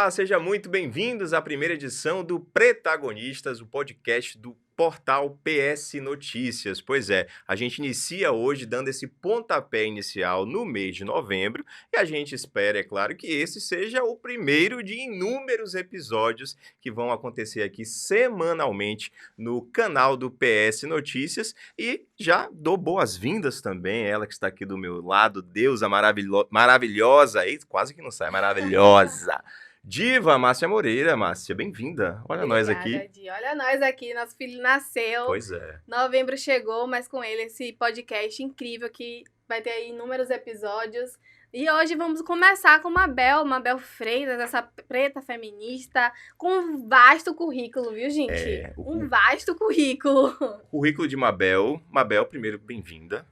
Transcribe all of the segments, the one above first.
Olá, sejam muito bem-vindos à primeira edição do Pretagonistas, o podcast do portal PS Notícias. Pois é, a gente inicia hoje dando esse pontapé inicial no mês de novembro e a gente espera, é claro, que esse seja o primeiro de inúmeros episódios que vão acontecer aqui semanalmente no canal do PS Notícias e já dou boas-vindas também, ela que está aqui do meu lado, deusa maravilhosa, e quase que não sai, maravilhosa. Diva Márcia Moreira. Márcia, bem-vinda. Olha nós aqui. Di. Olha nós aqui, nosso filho nasceu. Pois é. Novembro chegou, mas com ele esse podcast incrível que vai ter aí inúmeros episódios. E hoje vamos começar com Mabel Freitas, essa preta feminista, com um vasto currículo, viu, gente? Um vasto currículo. Currículo de Mabel. Mabel, primeiro, bem-vinda.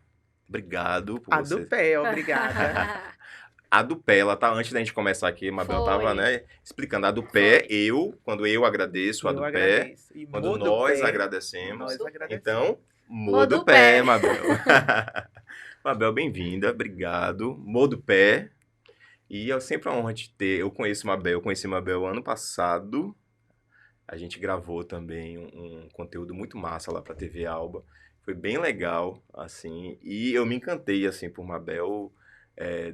Obrigado por você. A do pé, obrigada. A do pé, ela tá, antes da gente começar aqui, a Mabel tava, né, explicando. A do pé, quando eu agradeço, a do pé, quando nós agradecemos. Então, do pé, Mabel. Mabel, bem-vinda, obrigado. Do pé. E é sempre uma honra te ter. Eu conheci Mabel ano passado. A gente gravou também um conteúdo muito massa lá pra TV Alba. Foi bem legal, assim, e eu me encantei, assim, por Mabel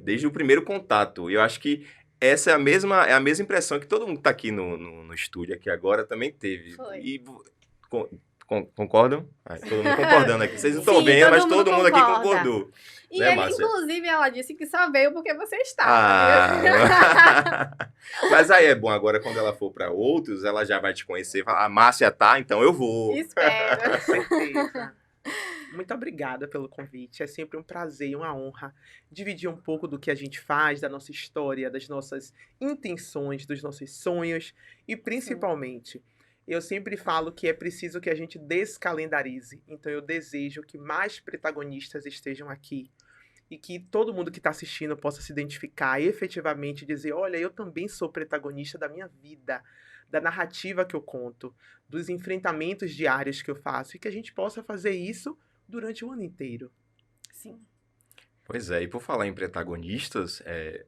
desde o primeiro contato. Eu acho que essa é a mesma impressão que todo mundo que tá aqui no estúdio aqui agora também teve. Foi. E concordam? Todo mundo concordando aqui. Vocês não estão vendo, mas todo mundo aqui concordou. E né, inclusive, ela disse que só veio porque você estava. Mas aí é bom, agora quando ela for para outros, ela já vai te conhecer e falar, a Márcia tá, então eu vou. Espero. Com certeza. Muito obrigada pelo convite. É sempre um prazer e uma honra dividir um pouco do que a gente faz, da nossa história, das nossas intenções, dos nossos sonhos e, principalmente, eu sempre falo que é preciso que a gente descalendarize. Então, eu desejo que mais protagonistas estejam aqui e que todo mundo que está assistindo possa se identificar e efetivamente dizer, olha, eu também sou protagonista da minha vida, da narrativa que eu conto, dos enfrentamentos diários que eu faço e que a gente possa fazer isso durante o ano inteiro. Sim. Pois é, e por falar em protagonistas,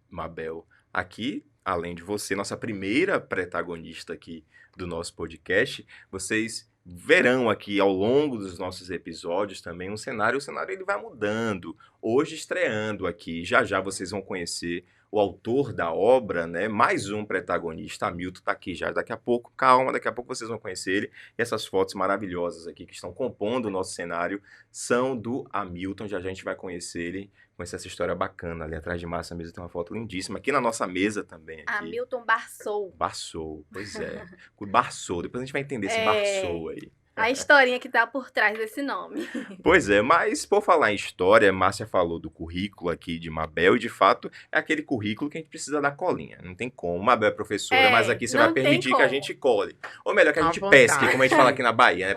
Mabel, aqui, além de você, nossa primeira protagonista aqui do nosso podcast, vocês verão aqui ao longo dos nossos episódios também o cenário ele vai mudando. Hoje estreando aqui, já vocês vão conhecer o autor da obra, né? Mais um protagonista, Hamilton tá aqui já. Daqui a pouco, calma, daqui a pouco vocês vão conhecer ele. E essas fotos maravilhosas aqui que estão compondo o nosso cenário são do Hamilton. Já a gente vai conhecer ele, conhecer essa história bacana. Ali atrás de Márcia mesmo tem uma foto lindíssima. Aqui na nossa mesa também. Aqui. Hamilton Barçou. Barçou, pois é. Barçou, depois a gente vai entender esse Barçou aí. A historinha que tá por trás desse nome. Pois é, mas por falar em história, Márcia falou do currículo aqui de Mabel e de fato é aquele currículo que a gente precisa dar colinha. Não tem como, Mabel é professora, mas aqui você vai permitir que a gente cole. Ou melhor, que a gente pesque, como a gente fala aqui na Bahia, né?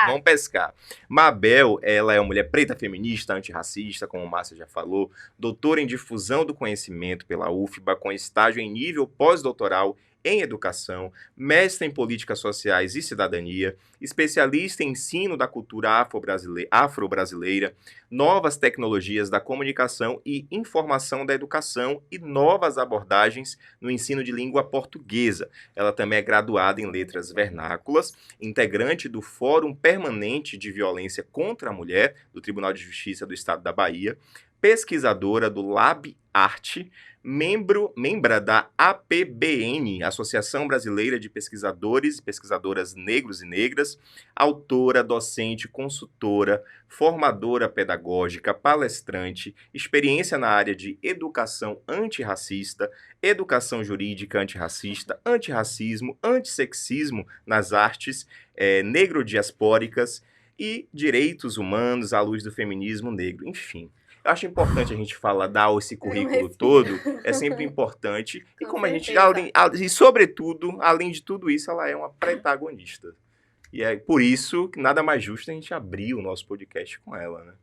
Vamos pescar. Mabel, ela é uma mulher preta feminista, antirracista, como Márcia já falou, doutora em difusão do conhecimento pela UFBA, com estágio em nível pós-doutoral em educação, mestre em políticas sociais e cidadania, especialista em ensino da cultura afro-brasileira, novas tecnologias da comunicação e informação da educação e novas abordagens no ensino de língua portuguesa. Ela também é graduada em letras vernáculas, integrante do Fórum Permanente de Violência contra a Mulher do Tribunal de Justiça do Estado da Bahia, pesquisadora do Lab Arte, membra da APBN, Associação Brasileira de Pesquisadores e Pesquisadoras Negros e Negras, autora, docente, consultora, formadora pedagógica, palestrante, experiência na área de educação antirracista, educação jurídica antirracista, antirracismo, antissexismo nas artes negro-diaspóricas e direitos humanos à luz do feminismo negro, enfim. Eu acho importante a gente dar esse currículo todo, é sempre importante. E como certeza. A gente, e sobretudo, além de tudo isso, ela é uma protagonista. E é por isso que nada mais justo a gente abrir o nosso podcast com ela, né?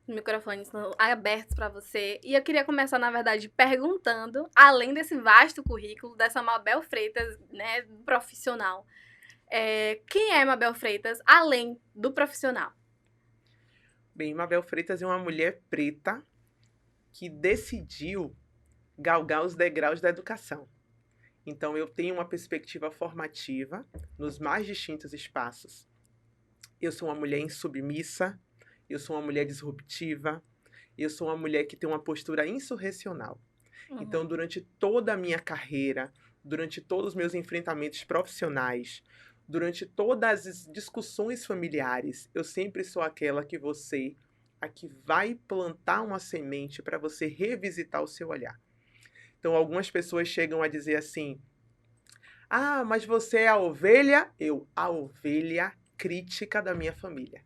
Os microfones estão abertos para você. E eu queria começar, na verdade, perguntando, além desse vasto currículo, dessa Mabel Freitas, né, profissional, quem é Mabel Freitas, além do profissional? Bem, Mabel Freitas é uma mulher preta que decidiu galgar os degraus da educação. Então, eu tenho uma perspectiva formativa nos mais distintos espaços. Eu sou uma mulher insubmissa, eu sou uma mulher disruptiva, eu sou uma mulher que tem uma postura insurrecional. Então, durante toda a minha carreira, durante todos os meus enfrentamentos profissionais, durante todas as discussões familiares, eu sempre sou aquela que a que vai plantar uma semente para você revisitar o seu olhar. Então, algumas pessoas chegam a dizer assim: ah, mas você é a ovelha? A ovelha crítica da minha família.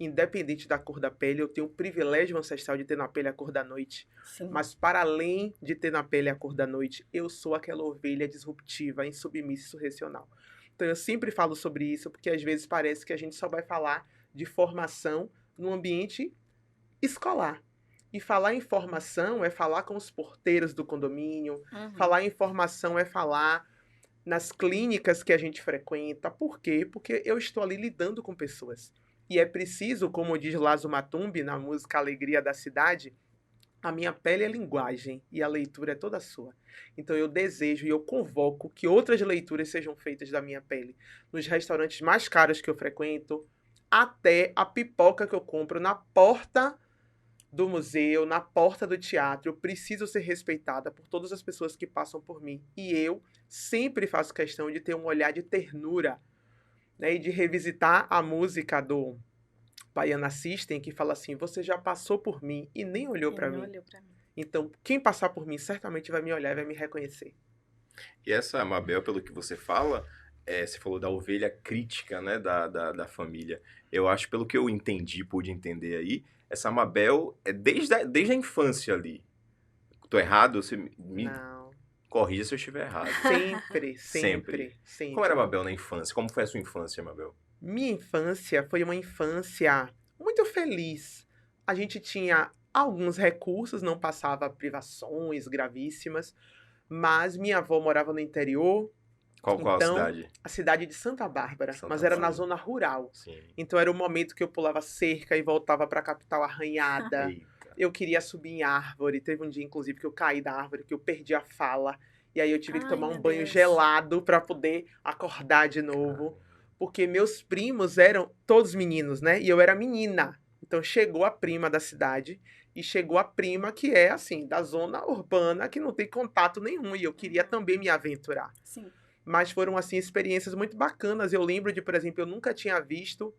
Independente da cor da pele, eu tenho o privilégio ancestral de ter na pele a cor da noite. Sim. Mas para além de ter na pele a cor da noite, eu sou aquela ovelha disruptiva, insubmissa e insurrecional. Então eu sempre falo sobre isso, porque às vezes parece que a gente só vai falar de formação no ambiente escolar. E falar em formação é falar com os porteiros do condomínio, falar em formação é falar nas clínicas que a gente frequenta. Por quê? Porque eu estou ali lidando com pessoas. E é preciso, como diz Lazo Matumbi na música Alegria da Cidade, a minha pele é linguagem e a leitura é toda sua. Então eu desejo e eu convoco que outras leituras sejam feitas da minha pele. Nos restaurantes mais caros que eu frequento, até a pipoca que eu compro na porta do museu, na porta do teatro, eu preciso ser respeitada por todas as pessoas que passam por mim. E eu sempre faço questão de ter um olhar de ternura, né, e de revisitar a música do Baiana System, que fala assim: você já passou por mim e nem olhou para mim. Então, quem passar por mim certamente vai me olhar e vai me reconhecer. E essa Mabel, pelo que você fala, você falou da ovelha crítica, né, da família. Eu acho, pelo que eu entendi, pude entender aí, essa Mabel é desde a infância ali. Tô errado? Você me Não. corrija se eu estiver errado. Sempre. Como era a Mabel na infância? Como foi a sua infância, Mabel? Minha infância foi uma infância muito feliz. A gente tinha alguns recursos, não passava privações gravíssimas, mas minha avó morava no interior. Qual a cidade? A cidade de Santa Bárbara, mas era na zona rural. Sim. Então era o momento que eu pulava cerca e voltava para a capital arranhada. Eu queria subir em árvore. Teve um dia, inclusive, que eu caí da árvore, que eu perdi a fala. E aí eu tive que tomar um banho gelado para poder acordar de novo. Porque meus primos eram todos meninos, né? E eu era menina. Então chegou a prima da cidade e chegou a prima que é, assim, da zona urbana, que não tem contato nenhum. E eu queria também me aventurar. Sim. Mas foram, assim, experiências muito bacanas. Eu lembro de, por exemplo, eu nunca tinha visto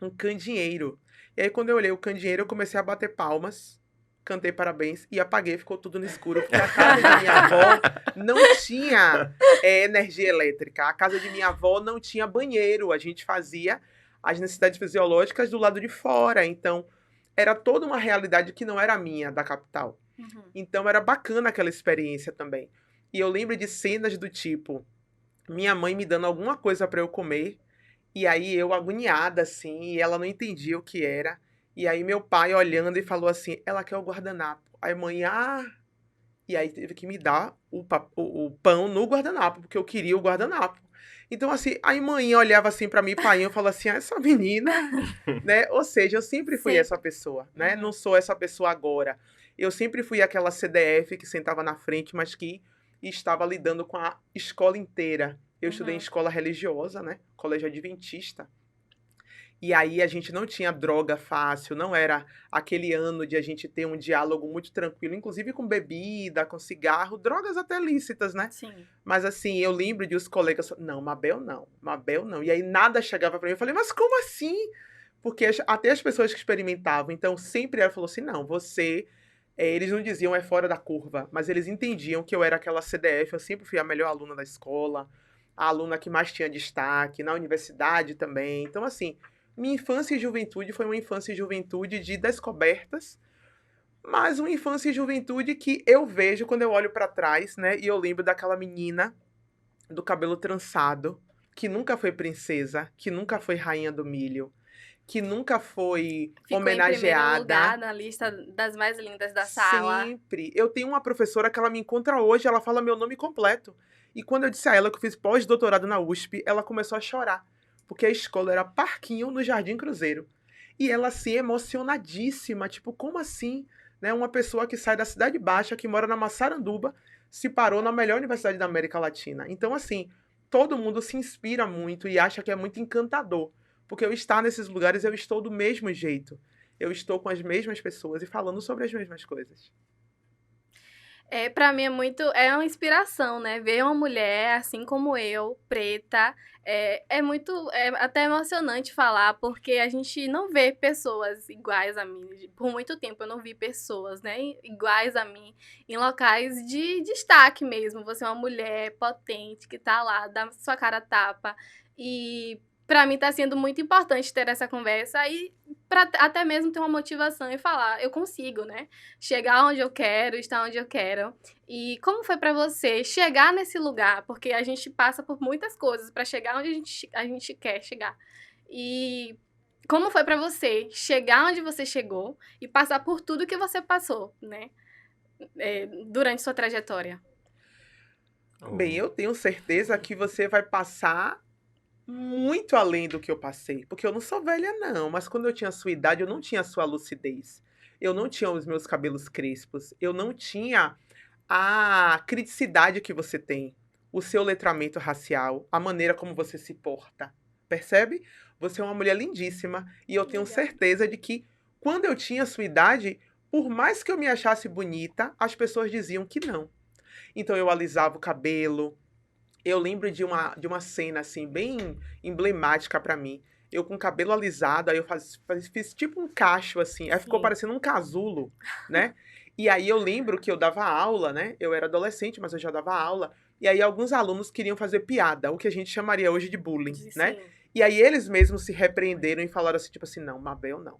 um candeeiro. E aí, quando eu olhei o candeeiro, eu comecei a bater palmas, cantei parabéns e apaguei, ficou tudo no escuro. Porque a casa de minha avó não tinha energia elétrica. A casa de minha avó não tinha banheiro. A gente fazia as necessidades fisiológicas do lado de fora. Então, era toda uma realidade que não era minha, da capital. Então, era bacana aquela experiência também. E eu lembro de cenas do tipo: minha mãe me dando alguma coisa para eu comer, e aí eu agoniada, assim, e ela não entendia o que era. E aí meu pai olhando e falou assim: ela quer o guardanapo. Aí mãe, E aí teve que me dar o pão no guardanapo, porque eu queria o guardanapo. Então, assim, aí mãe olhava assim pra mim, pai, eu falava assim: essa menina, né? Ou seja, eu sempre fui essa pessoa, né? Não sou essa pessoa agora. Eu sempre fui aquela CDF que sentava na frente, mas que estava lidando com a escola inteira. Eu estudei em escola religiosa, né? Colégio adventista. E aí a gente não tinha droga fácil, não era aquele ano de a gente ter um diálogo muito tranquilo, inclusive com bebida, com cigarro, drogas até lícitas, né? Sim. Mas assim, eu lembro de os colegas, não, Mabel não. E aí nada chegava pra mim, eu falei: mas como assim? Porque até as pessoas que experimentavam, então sempre ela falou assim: não, você... eles não diziam é fora da curva, mas eles entendiam que eu era aquela CDF, eu sempre fui a melhor aluna da escola, a aluna que mais tinha destaque, na universidade também. Então, assim, minha infância e juventude foi uma infância e juventude de descobertas, mas uma infância e juventude que eu vejo quando eu olho pra trás, né? E eu lembro daquela menina do cabelo trançado, que nunca foi princesa, que nunca foi rainha do milho, que nunca foi homenageada. Ficou em primeiro lugar na lista das mais lindas da sala. Sempre. Eu tenho uma professora que ela me encontra hoje, ela fala meu nome completo. E quando eu disse a ela que eu fiz pós-doutorado na USP, ela começou a chorar. Porque a escola era Parquinho, no Jardim Cruzeiro. E ela, assim, emocionadíssima. Tipo, como assim? Né? Uma pessoa que sai da Cidade Baixa, que mora na Massaranduba, se parou na melhor universidade da América Latina. Então, assim, todo mundo se inspira muito e acha que é muito encantador. Porque eu estar nesses lugares, eu estou do mesmo jeito. Eu estou com as mesmas pessoas e falando sobre as mesmas coisas. Pra mim é uma inspiração, né? Ver uma mulher assim como eu, preta, é até emocionante falar, porque a gente não vê pessoas iguais a mim. Por muito tempo eu não vi pessoas, né, iguais a mim em locais de destaque mesmo. Você é uma mulher potente que tá lá, dá sua cara a tapa. E pra mim tá sendo muito importante ter essa conversa e pra até mesmo ter uma motivação e falar, eu consigo, né? Chegar onde eu quero, estar onde eu quero. E como foi pra você chegar nesse lugar? Porque a gente passa por muitas coisas pra chegar onde a gente quer chegar. E como foi pra você chegar onde você chegou e passar por tudo que você passou, né? Durante sua trajetória. Bem, eu tenho certeza que você vai passar muito além do que eu passei. Porque eu não sou velha, não. Mas quando eu tinha a sua idade, eu não tinha a sua lucidez. Eu não tinha os meus cabelos crespos. Eu não tinha a criticidade que você tem. O seu letramento racial. A maneira como você se porta. Percebe? Você é uma mulher lindíssima. E eu tenho certeza de que, quando eu tinha a sua idade, por mais que eu me achasse bonita, as pessoas diziam que não. Então eu alisava o cabelo. Eu lembro de uma cena, assim, bem emblemática pra mim. Eu com o cabelo alisado, aí eu fiz tipo um cacho, assim. Aí ficou Sim. parecendo um casulo, né? E aí eu lembro que eu dava aula, né? Eu era adolescente, mas eu já dava aula. E aí alguns alunos queriam fazer piada, o que a gente chamaria hoje de bullying, né? Sim. E aí eles mesmos se repreenderam e falaram assim, tipo assim, não, Mabel, não.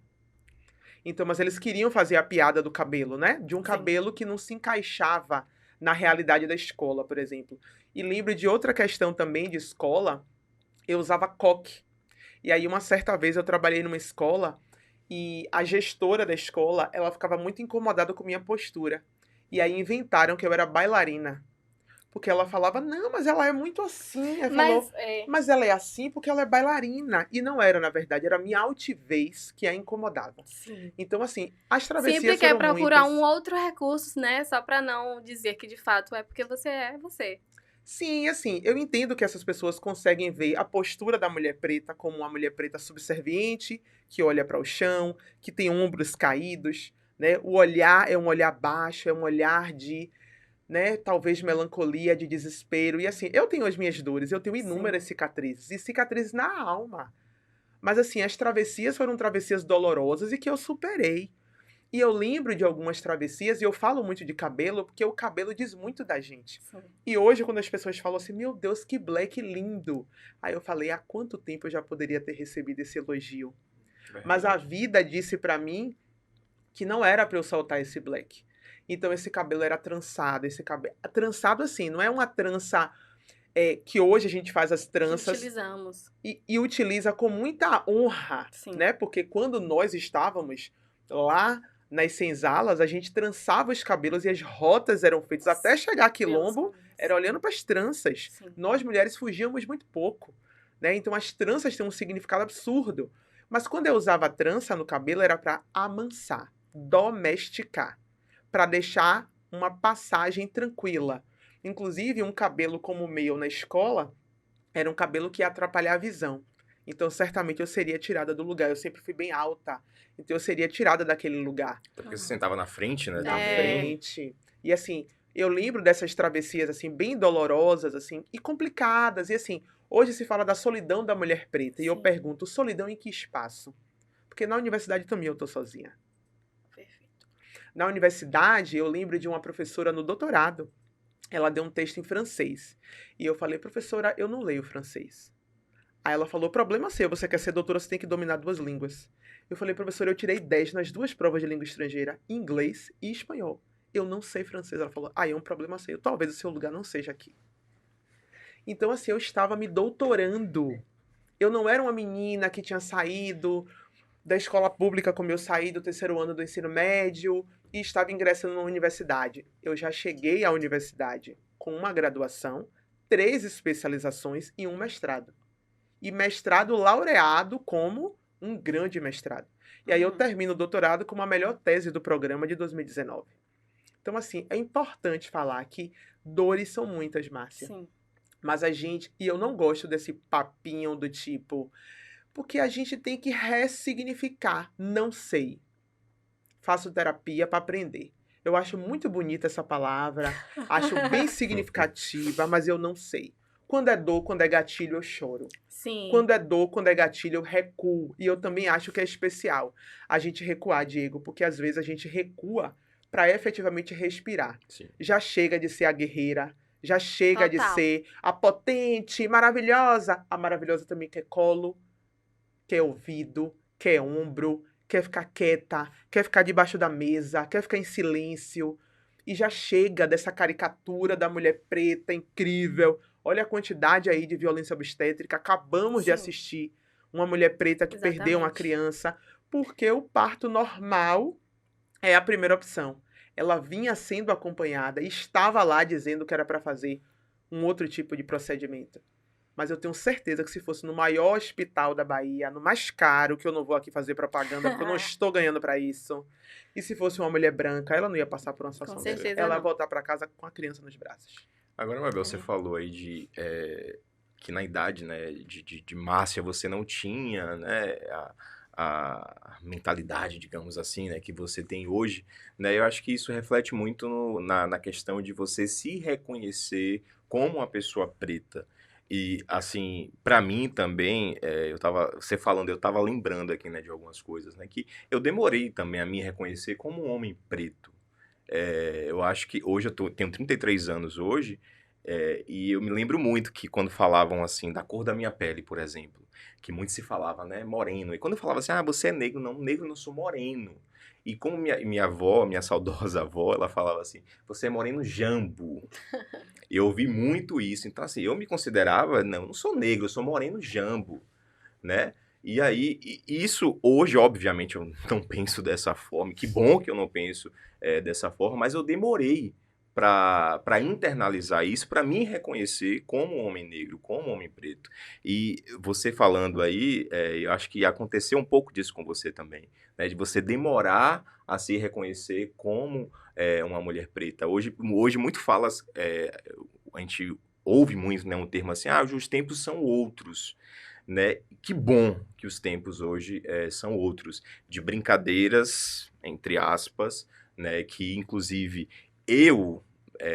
Então, mas eles queriam fazer a piada do cabelo, né? De um Sim. cabelo que não se encaixava na realidade da escola, por exemplo. E lembro de outra questão também de escola, eu usava coque. E aí, uma certa vez, eu trabalhei numa escola e a gestora da escola, ela ficava muito incomodada com minha postura. E aí inventaram que eu era bailarina. Porque ela falava, não, mas ela é muito assim. Ela falou, mas ela é assim porque ela é bailarina. E não era, na verdade, era a minha altivez que a incomodava. Sim. Então, assim, as travessias Sempre quer foram procurar muitas. um outro recurso, né? Só pra não dizer que de fato é porque você é você. Sim, assim, eu entendo que essas pessoas conseguem ver a postura da mulher preta como uma mulher preta subserviente, que olha para o chão, que tem ombros caídos, né? O olhar é um olhar baixo, é um olhar de, né, talvez melancolia, de desespero. E assim, eu tenho as minhas dores, eu tenho inúmeras cicatrizes, e cicatrizes na alma. Mas assim, as travessias foram travessias dolorosas e que eu superei. E eu lembro de algumas travessias, e eu falo muito de cabelo, porque o cabelo diz muito da gente. Sim. E hoje, quando as pessoas falam assim, meu Deus, que black lindo. Aí eu falei, há quanto tempo eu já poderia ter recebido esse elogio? Mas a vida disse pra mim que não era pra eu soltar esse black. Então esse cabelo era trançado, esse cabelo... Trançado assim, não é uma trança que hoje a gente faz as Que tranças utilizamos. e utiliza com muita honra, Sim. né? Porque quando nós estávamos lá nas senzalas, a gente trançava os cabelos e as rotas eram feitas até chegar a quilombo, era olhando para as tranças. Sim. Nós mulheres fugíamos muito pouco, né? Então as tranças têm um significado absurdo. Mas quando eu usava trança no cabelo era para amansar, domesticar, para deixar uma passagem tranquila. Inclusive, um cabelo como o meu na escola era um cabelo que ia atrapalhar a visão. Então, certamente eu seria tirada do lugar. Eu sempre fui bem alta. Então, eu seria tirada daquele lugar. Porque você sentava na frente, né? Na também. frente. E assim, eu lembro dessas travessias, assim, bem dolorosas, assim, e complicadas. E assim, hoje se fala da solidão da mulher preta. E eu Sim. pergunto, solidão em que espaço? Porque na universidade também eu tô sozinha. Perfeito. Na universidade, eu lembro de uma professora no doutorado. Ela deu um texto em francês. E eu falei, professora, eu não leio francês. Aí ela falou, problema seu, você quer ser doutora, você tem que dominar 2 línguas. Eu falei, professora, eu tirei 10 nas 2 provas de língua estrangeira, inglês e espanhol. Eu não sei francês. Ela falou, é um problema seu, talvez o seu lugar não seja aqui. Então, assim, eu estava me doutorando. Eu não era uma menina que tinha saído da escola pública como eu saí do 3º ano do ensino médio e estava ingressando na universidade. Eu já cheguei à universidade com uma graduação, 3 especializações e um mestrado. E mestrado laureado como um grande mestrado. E aí eu termino o doutorado com a melhor tese do programa de 2019. Então, assim, é importante falar que dores são muitas, Márcia. Sim. Mas e eu não gosto desse papinho do tipo, porque a gente tem que ressignificar. Não sei. Faço terapia para aprender. Eu acho muito bonita essa palavra, acho bem significativa, mas eu não sei. Quando é dor, quando é gatilho, eu choro. Sim. Quando é dor, quando é gatilho, eu recuo. E eu também acho que é especial a gente recuar, Diego, porque às vezes a gente recua para efetivamente respirar. Sim. Já chega de ser a guerreira, já chega de Total. ser a potente, maravilhosa. A maravilhosa também quer colo, quer ouvido, quer ombro, quer ficar quieta, quer ficar debaixo da mesa, quer ficar em silêncio. E já chega dessa caricatura da mulher preta incrível. Olha a quantidade aí de violência obstétrica. Acabamos de Sim. assistir uma mulher preta que perdeu uma Exatamente. criança porque o parto normal é a primeira opção. Ela vinha sendo acompanhada e estava lá dizendo que era para fazer um outro tipo de procedimento. Mas eu tenho certeza que se fosse no maior hospital da Bahia, no mais caro, que eu não vou aqui fazer propaganda, porque eu não estou ganhando para isso, e se fosse uma mulher branca, ela não ia passar por uma situação dessa. certeza Ela ia não. voltar para casa com a criança nos braços. Agora, Mabel, você falou aí de que na idade, né, de Márcia você não tinha, né, a mentalidade, digamos assim, né, que você tem hoje, né? Eu acho que isso reflete muito na questão de você se reconhecer como uma pessoa preta. E, assim, pra mim também, você falando, eu tava lembrando aqui, né, de algumas coisas, né, que eu demorei também a me reconhecer como um homem preto. Eu acho que hoje tenho 33 anos hoje, e eu me lembro muito que quando falavam assim da cor da minha pele, por exemplo, que muito se falava, né, moreno. E quando eu falava assim, ah, você é negro, não, negro não sou moreno. E como minha avó, minha saudosa avó, ela falava assim, você é moreno jambo. E eu ouvi muito isso. Então, assim, eu me considerava, não sou negro, eu sou moreno jambo, né? E aí, isso hoje, obviamente, eu não penso dessa forma. Que bom que eu não penso dessa forma, mas eu demorei para internalizar isso, para me reconhecer como um homem negro, como um homem preto. E você falando aí, eu acho que aconteceu um pouco disso com você também, né? De você demorar a se reconhecer como uma mulher preta. Hoje muito a gente ouve muito, né, um termo assim, os tempos são outros. Né? Que bom que os tempos hoje são outros, de brincadeiras, entre aspas, né? Que inclusive eu,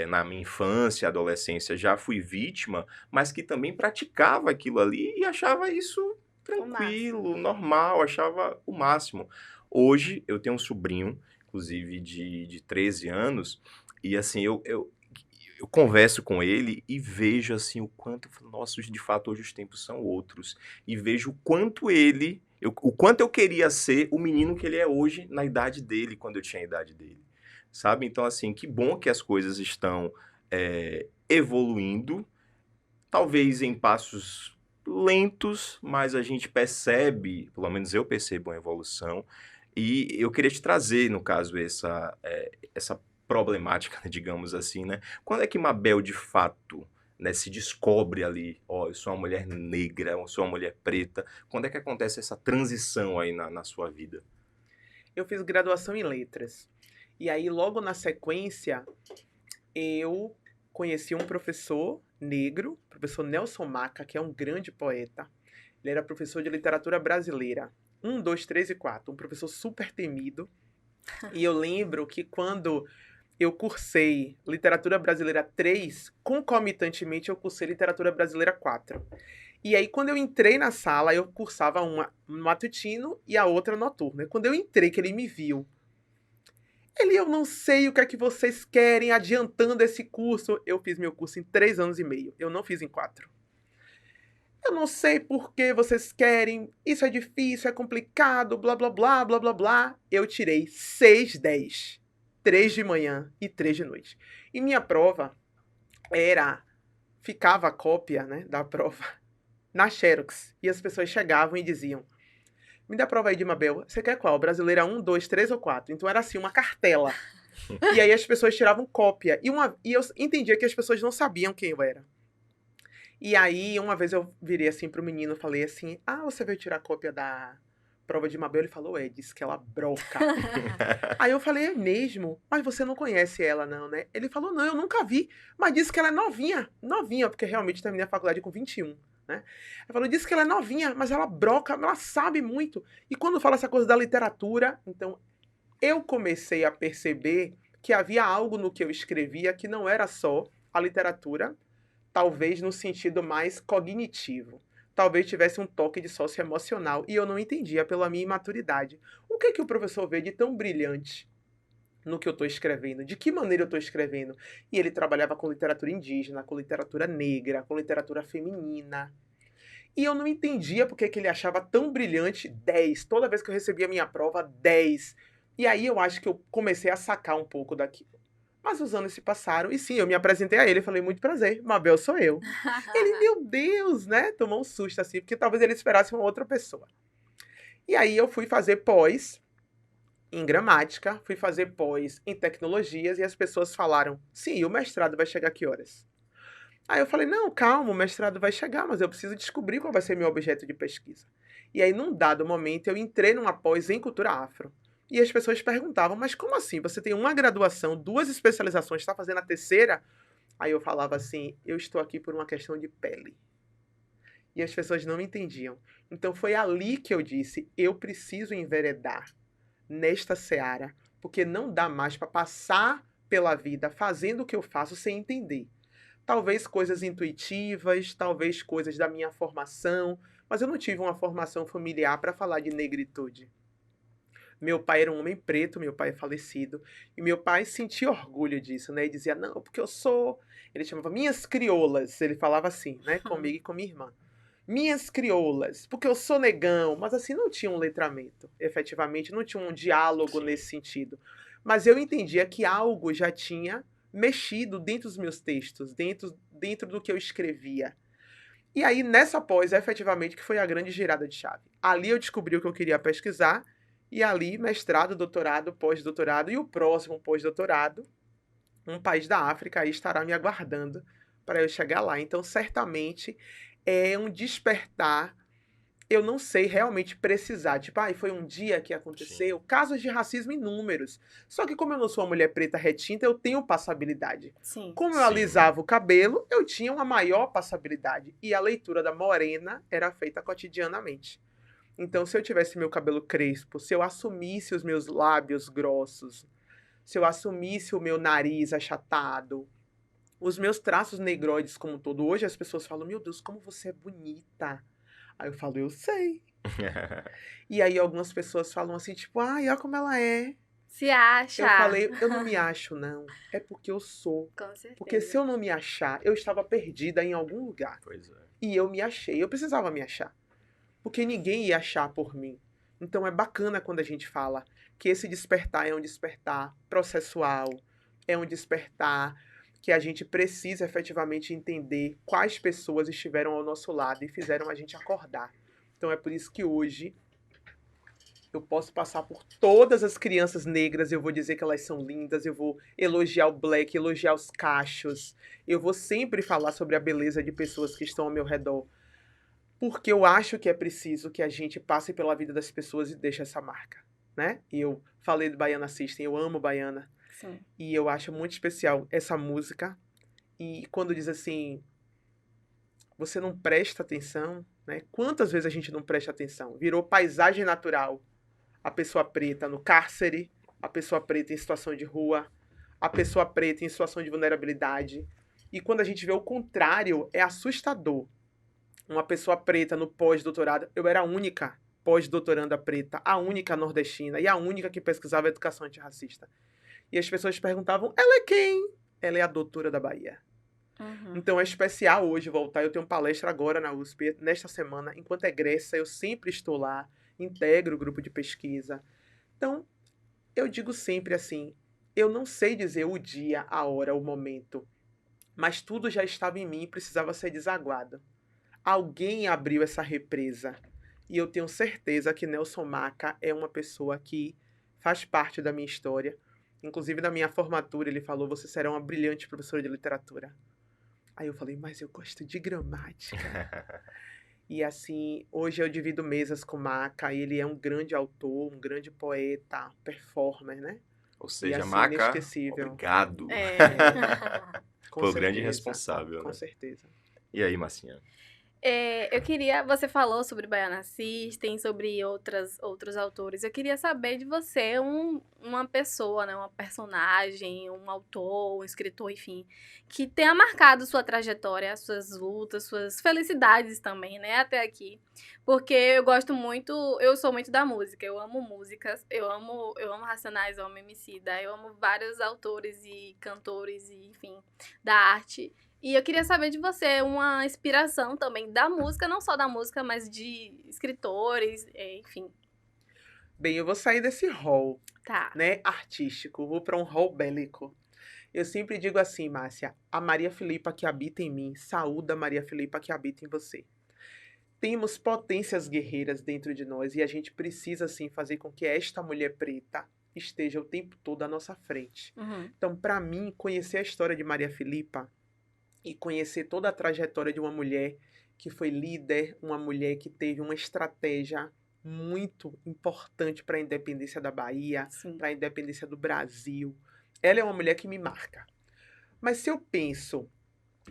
na minha infância, adolescência, já fui vítima, mas que também praticava aquilo ali e achava isso tranquilo, normal, achava o máximo. Hoje eu tenho um sobrinho, inclusive de 13 anos, e assim, eu converso com ele e vejo assim o quanto, nossa, de fato hoje os tempos são outros. E vejo o quanto o quanto eu queria ser o menino que ele é hoje na idade dele, quando eu tinha a idade dele. Sabe? Então, assim, que bom que as coisas estão evoluindo, talvez em passos lentos, mas a gente percebe, pelo menos eu percebo uma evolução. E eu queria te trazer, no caso, essa problemática, digamos assim, né? Quando é que Mabel, de fato, né, se descobre ali, eu sou uma mulher negra, eu sou uma mulher preta? Quando é que acontece essa transição aí na sua vida? Eu fiz graduação em letras. E aí, logo na sequência, eu conheci um professor negro, professor Nelson Maca, que é um grande poeta. Ele era professor de literatura brasileira. 1, 2, 3 e 4. Um professor super temido. E eu lembro que quando eu cursei Literatura Brasileira 3, concomitantemente eu cursei Literatura Brasileira 4. E aí, quando eu entrei na sala, eu cursava uma matutino e a outra noturna. E quando eu entrei, que ele me viu, eu não sei o que é que vocês querem adiantando esse curso. Eu fiz meu curso em 3 anos e meio. Eu não fiz em 4. Eu não sei por que vocês querem. Isso é difícil, é complicado, blá, blá, blá, blá, blá, blá. Eu tirei 6, 10. 3 de manhã e 3 de noite. E minha prova ficava a cópia, né, da prova na Xerox. E as pessoas chegavam e diziam, me dá a prova aí de Mabel. Você quer qual? Brasileira 1, 2, 3 ou 4? Então era assim, uma cartela. E aí as pessoas tiravam cópia. E eu entendia que as pessoas não sabiam quem eu era. E aí, uma vez eu virei assim pro menino e falei assim, você veio tirar cópia da prova de Mabel? Ele falou, disse que ela broca. Aí eu falei, é mesmo? Mas você não conhece ela não, né? Ele falou, não, eu nunca vi, mas disse que ela é novinha, porque realmente terminei a faculdade com 21, né? Ele falou, disse que ela é novinha, mas ela broca, ela sabe muito. E quando fala essa coisa da literatura, então eu comecei a perceber que havia algo no que eu escrevia que não era só a literatura, talvez no sentido mais cognitivo. Talvez tivesse um toque de socioemocional e eu não entendia pela minha imaturidade. O que o professor vê de tão brilhante no que eu estou escrevendo? De que maneira eu estou escrevendo? E ele trabalhava com literatura indígena, com literatura negra, com literatura feminina. E eu não entendia porque que ele achava tão brilhante 10. Toda vez que eu recebia a minha prova, 10. E aí eu acho que eu comecei a sacar um pouco daquilo. Mas os anos se passaram e sim, eu me apresentei a ele e falei, muito prazer, Mabel sou eu. Ele, meu Deus, né? Tomou um susto assim, porque talvez ele esperasse uma outra pessoa. E aí eu fui fazer pós em gramática, fui fazer pós em tecnologias e as pessoas falaram, sim, o mestrado vai chegar a que horas? Aí eu falei, não, calma, o mestrado vai chegar, mas eu preciso descobrir qual vai ser meu objeto de pesquisa. E aí, num dado momento, eu entrei numa pós em cultura afro. E as pessoas perguntavam, mas como assim? Você tem uma graduação, 2 especializações, está fazendo a terceira? Aí eu falava assim, eu estou aqui por uma questão de pele. E as pessoas não me entendiam. Então foi ali que eu disse, eu preciso enveredar nesta seara, porque não dá mais para passar pela vida fazendo o que eu faço sem entender. Talvez coisas intuitivas, talvez coisas da minha formação, mas eu não tive uma formação familiar para falar de negritude. Meu pai era um homem preto, meu pai é falecido, e meu pai sentia orgulho disso, né? E dizia, não, porque eu sou... Ele chamava minhas crioulas, ele falava assim, né? Comigo e com minha irmã. Minhas crioulas, porque eu sou negão, mas assim, não tinha um letramento, efetivamente, não tinha um diálogo nesse sentido. Mas eu entendia que algo já tinha mexido dentro dos meus textos, dentro do que eu escrevia. E aí, nessa pós, efetivamente, que foi a grande girada de chave. Ali eu descobri o que eu queria pesquisar, e ali, mestrado, doutorado, pós-doutorado, e o próximo pós-doutorado, um país da África, aí estará me aguardando para eu chegar lá. Então, certamente, é um despertar. Eu não sei realmente precisar. Tipo, foi um dia que aconteceu. Sim. Casos de racismo inúmeros. Só que como eu não sou uma mulher preta retinta, eu tenho passabilidade. Sim. Como eu alisava o cabelo, eu tinha uma maior passabilidade. E a leitura da morena era feita cotidianamente. Então, se eu tivesse meu cabelo crespo, se eu assumisse os meus lábios grossos, se eu assumisse o meu nariz achatado, os meus traços negroides como um todo. Hoje as pessoas falam, meu Deus, como você é bonita. Aí eu falo, eu sei. E aí algumas pessoas falam assim, tipo, olha como ela é. Se acha. Eu falei, eu não me acho, não. É porque eu sou. Com certeza. Porque se eu não me achar, eu estava perdida em algum lugar. Pois é. E eu me achei. Eu precisava me achar. Porque ninguém ia achar por mim. Então é bacana quando a gente fala que esse despertar é um despertar processual, é um despertar que a gente precisa efetivamente entender quais pessoas estiveram ao nosso lado e fizeram a gente acordar. Então é por isso que hoje eu posso passar por todas as crianças negras, eu vou dizer que elas são lindas, eu vou elogiar o black, elogiar os cachos, eu vou sempre falar sobre a beleza de pessoas que estão ao meu redor. Porque eu acho que é preciso que a gente passe pela vida das pessoas e deixe essa marca, né? E eu falei do Baiana System, eu amo Baiana. Sim. E eu acho muito especial essa música. E quando diz assim, você não presta atenção, né? Quantas vezes a gente não presta atenção? Virou paisagem natural. A pessoa preta no cárcere, a pessoa preta em situação de rua, a pessoa preta em situação de vulnerabilidade. E quando a gente vê o contrário, é assustador. Uma pessoa preta no pós-doutorado, eu era a única pós-doutoranda preta, a única nordestina e a única que pesquisava educação antirracista. E as pessoas perguntavam, ela é quem? Ela é a doutora da Bahia. Uhum. Então é especial hoje voltar. Eu tenho palestra agora na USP, nesta semana. Enquanto egressa, eu sempre estou lá, integro o grupo de pesquisa. Então, eu digo sempre assim, eu não sei dizer o dia, a hora, o momento, mas tudo já estava em mim e precisava ser desaguado. Alguém abriu essa represa. E eu tenho certeza que Nelson Maca é uma pessoa que faz parte da minha história. Inclusive, na minha formatura, ele falou, você será uma brilhante professora de literatura. Aí eu falei, mas eu gosto de gramática. E assim, hoje eu divido mesas com Maca, ele é um grande autor, um grande poeta, performer, né? Ou E seja, assim, Maca, inesquecível. obrigado. Com Pô, grande certeza, responsável, com né? certeza. E aí, Marcinha? Você falou sobre Baiana System, sobre outros autores. Eu queria saber de você uma pessoa, né, uma personagem, um autor, um escritor, enfim, que tenha marcado sua trajetória, suas lutas, suas felicidades também, né, até aqui. Porque eu sou muito da música, eu amo músicas, eu amo Racionais, eu amo Emicida, eu amo vários autores e cantores e, enfim, da arte. E eu queria saber de você uma inspiração também da música, não só da música, mas de escritores, enfim. Bem, eu vou sair desse rol, Tá. né, artístico, vou para um rol bélico. Eu sempre digo assim, Márcia, a Maria Filipa que habita em mim, saúda a Maria Filipa que habita em você. Temos potências guerreiras dentro de nós e a gente precisa, sim, fazer com que esta mulher preta esteja o tempo todo à nossa frente. Uhum. Então, para mim, conhecer a história de Maria Filipa e conhecer toda a trajetória de uma mulher que foi líder, uma mulher que teve uma estratégia muito importante para a independência da Bahia, Sim. para a independência do Brasil. Ela é uma mulher que me marca. Mas se eu penso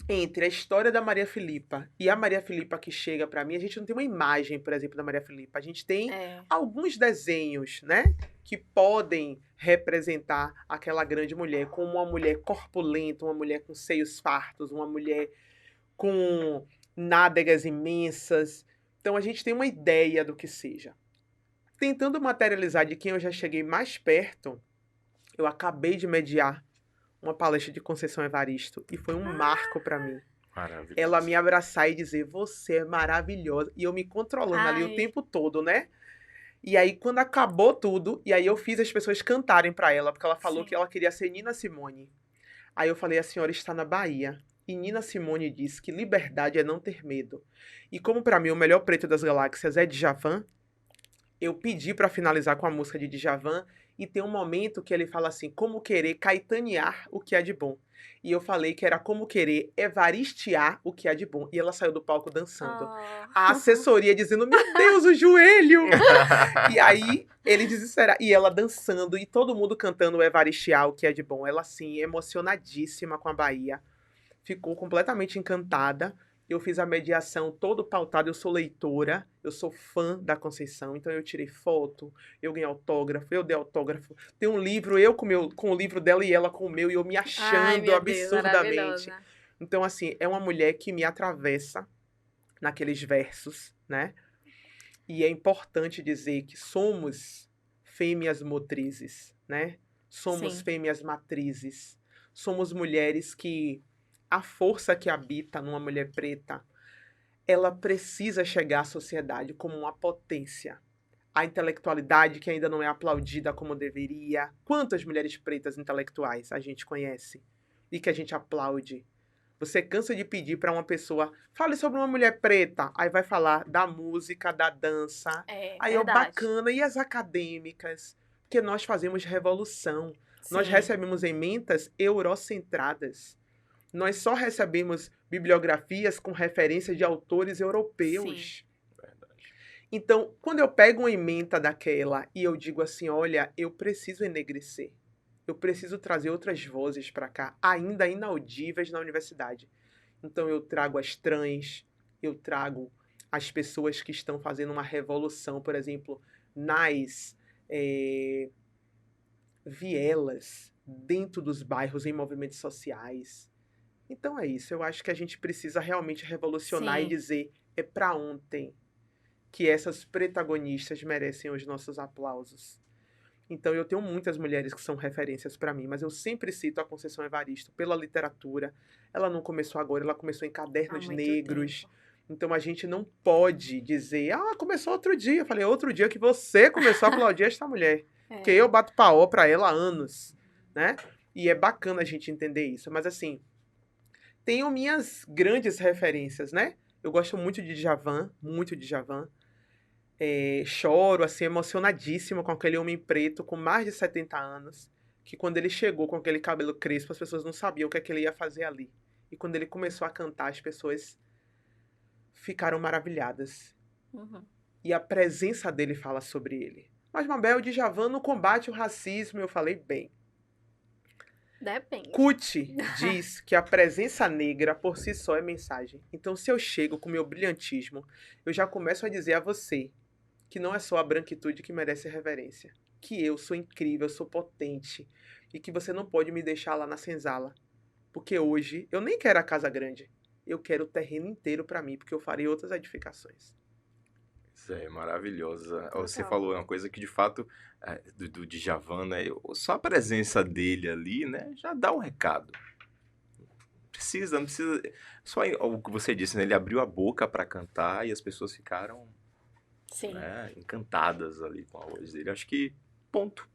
entre a história da Maria Filipa e a Maria Filipa que chega para mim, a gente não tem uma imagem, por exemplo, da Maria Filipa. A gente tem alguns desenhos, né, que podem representar aquela grande mulher como uma mulher corpulenta, uma mulher com seios fartos, uma mulher com nádegas imensas. Então a gente tem uma ideia do que seja. Tentando materializar de quem eu já cheguei mais perto, eu acabei de mediar uma palestra de Conceição Evaristo e foi um marco para mim. Maravilhoso. Ela me abraçar e dizer, você é maravilhosa. E eu me controlando ali o tempo todo, né? E aí, quando acabou tudo, e aí eu fiz as pessoas cantarem para ela, porque ela falou que ela queria ser Nina Simone. Aí eu falei, a senhora está na Bahia. E Nina Simone disse que liberdade é não ter medo. E como para mim o melhor preto das galáxias é Djavan, eu pedi para finalizar com a música de Djavan e tem um momento que ele fala assim, como querer caetanear o que há de bom. E eu falei que era como querer evaristear o que há de bom. E ela saiu do palco dançando. A assessoria dizendo, meu Deus, o joelho! E aí, ele desesperado. E ela dançando e todo mundo cantando o evaristear o que é de bom. Ela, assim, emocionadíssima com a Bahia. Ficou completamente encantada. Eu fiz a mediação todo pautada, eu sou leitora, eu sou fã da Conceição, então eu tirei foto, eu ganhei autógrafo, eu dei autógrafo. Tem um livro, eu com o livro dela e ela com o meu, e eu me achando absurdamente. Deus, então, assim, é uma mulher que me atravessa naqueles versos, né? E é importante dizer que somos fêmeas motrizes, né? Somos fêmeas matrizes. Somos mulheres que a força que habita numa mulher preta, ela precisa chegar à sociedade como uma potência. A intelectualidade que ainda não é aplaudida como deveria. Quantas mulheres pretas intelectuais a gente conhece e que a gente aplaude? Você cansa de pedir para uma pessoa, fale sobre uma mulher preta, aí vai falar da música, da dança. Aí é bacana. E as acadêmicas? Porque nós fazemos revolução. Sim. Nós recebemos emendas eurocentradas. Nós só recebemos bibliografias com referência de autores europeus. Sim. Então, quando eu pego uma ementa daquela e eu digo assim, olha, eu preciso enegrecer. Eu preciso trazer outras vozes para cá, ainda inaudíveis na universidade. Então eu trago as trans, eu trago as pessoas que estão fazendo uma revolução, por exemplo, nas vielas, dentro dos bairros, em movimentos sociais. Então é isso, eu acho que a gente precisa realmente revolucionar e dizer, é para ontem que essas protagonistas merecem os nossos aplausos. Então eu tenho muitas mulheres que são referências para mim, mas eu sempre cito a Conceição Evaristo pela literatura. Ela não começou agora, ela começou em Cadernos Negros. Tempo. Então a gente não pode dizer, começou outro dia. Eu falei, outro dia que você começou a aplaudir esta mulher. Porque eu bato paó para ela há anos, né? E é bacana a gente entender isso. Mas assim, tenho minhas grandes referências, né? Eu gosto muito de Djavan, muito de Djavan. Choro, assim, emocionadíssima com aquele homem preto com mais de 70 anos, que quando ele chegou com aquele cabelo crespo, as pessoas não sabiam o que é que ele ia fazer ali. E quando ele começou a cantar, as pessoas ficaram maravilhadas. Uhum. E a presença dele fala sobre ele. Mas Mabel, Djavan não combate o racismo. Eu falei, bem. Depende. Kuti diz que a presença negra por si só é mensagem. Então, se eu chego com meu brilhantismo, eu já começo a dizer a você que não é só a branquitude que merece reverência. Que eu sou incrível, eu sou potente. E que você não pode me deixar lá na senzala. Porque hoje eu nem quero a casa grande. Eu quero o terreno inteiro para mim, porque eu farei outras edificações. Isso é maravilhosa. Total. Você falou uma coisa que, de fato, do Djavan, né? Só a presença dele ali, né? Já dá um recado. Não precisa... Só o que você disse, né? Ele abriu a boca para cantar e as pessoas ficaram, Sim. né, encantadas ali com a voz dele. Acho que, ponto.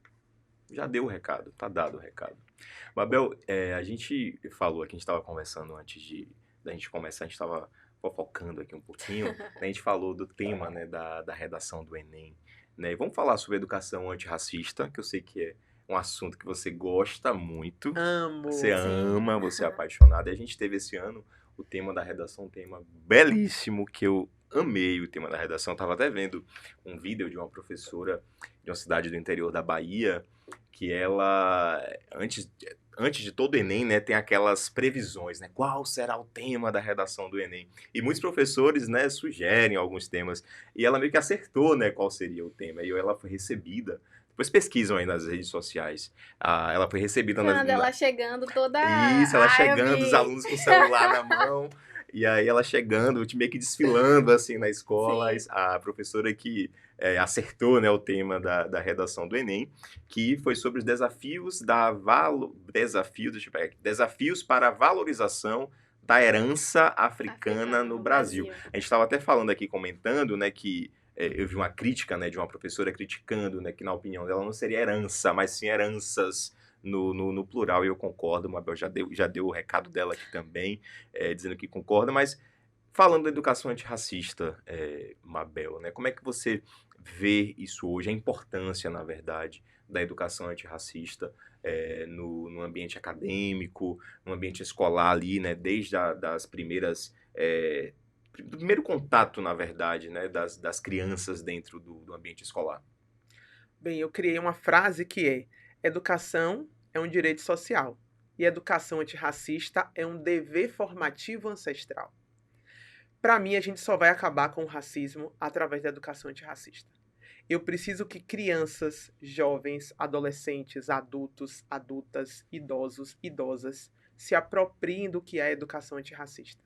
Já deu o recado. Tá dado o recado. Mabel, a gente falou aqui, a gente estava conversando antes da gente começar, a gente estava fofocando aqui um pouquinho, a gente falou do tema, né, da redação do Enem, né, e vamos falar sobre educação antirracista, que eu sei que é um assunto que você gosta muito, Amo! você Sim. ama, você é apaixonado, e a gente teve esse ano o tema da redação, um tema belíssimo, que eu amei o tema da redação, eu tava até vendo um vídeo de uma professora de uma cidade do interior da Bahia, que ela, antes de todo o Enem, né, tem aquelas previsões, né, qual será o tema da redação do Enem. E muitos professores, né, sugerem alguns temas, e ela meio que acertou, né, qual seria o tema, e ela foi recebida, depois pesquisam aí nas redes sociais, ela foi recebida... Quando ela chegando toda... Isso, ela eu chegando, vi. os alunos com o celular na mão, e aí ela chegando, meio que desfilando, assim, na escola, Sim. a professora que acertou, né, o tema da redação do Enem, que foi sobre os desafios desafios para a valorização da herança africana no Brasil. A gente estava até falando aqui, comentando, né, que eu vi uma crítica, né, de uma professora criticando, né, que na opinião dela não seria herança, mas sim heranças no plural, e eu concordo. Mabel já deu o recado dela aqui também, dizendo que concorda, mas falando da educação antirracista, Mabel, né, como é que você vê isso hoje, a importância, na verdade, da educação antirracista no ambiente acadêmico, no ambiente escolar ali, né, desde das primeiras... do primeiro contato, na verdade, né, das crianças dentro do ambiente escolar? Bem, eu criei uma frase que é: educação é um direito social e educação antirracista é um dever formativo ancestral. Para mim, a gente só vai acabar com o racismo através da educação antirracista. Eu preciso que crianças, jovens, adolescentes, adultos, adultas, idosos, idosas se apropriem do que é a educação antirracista.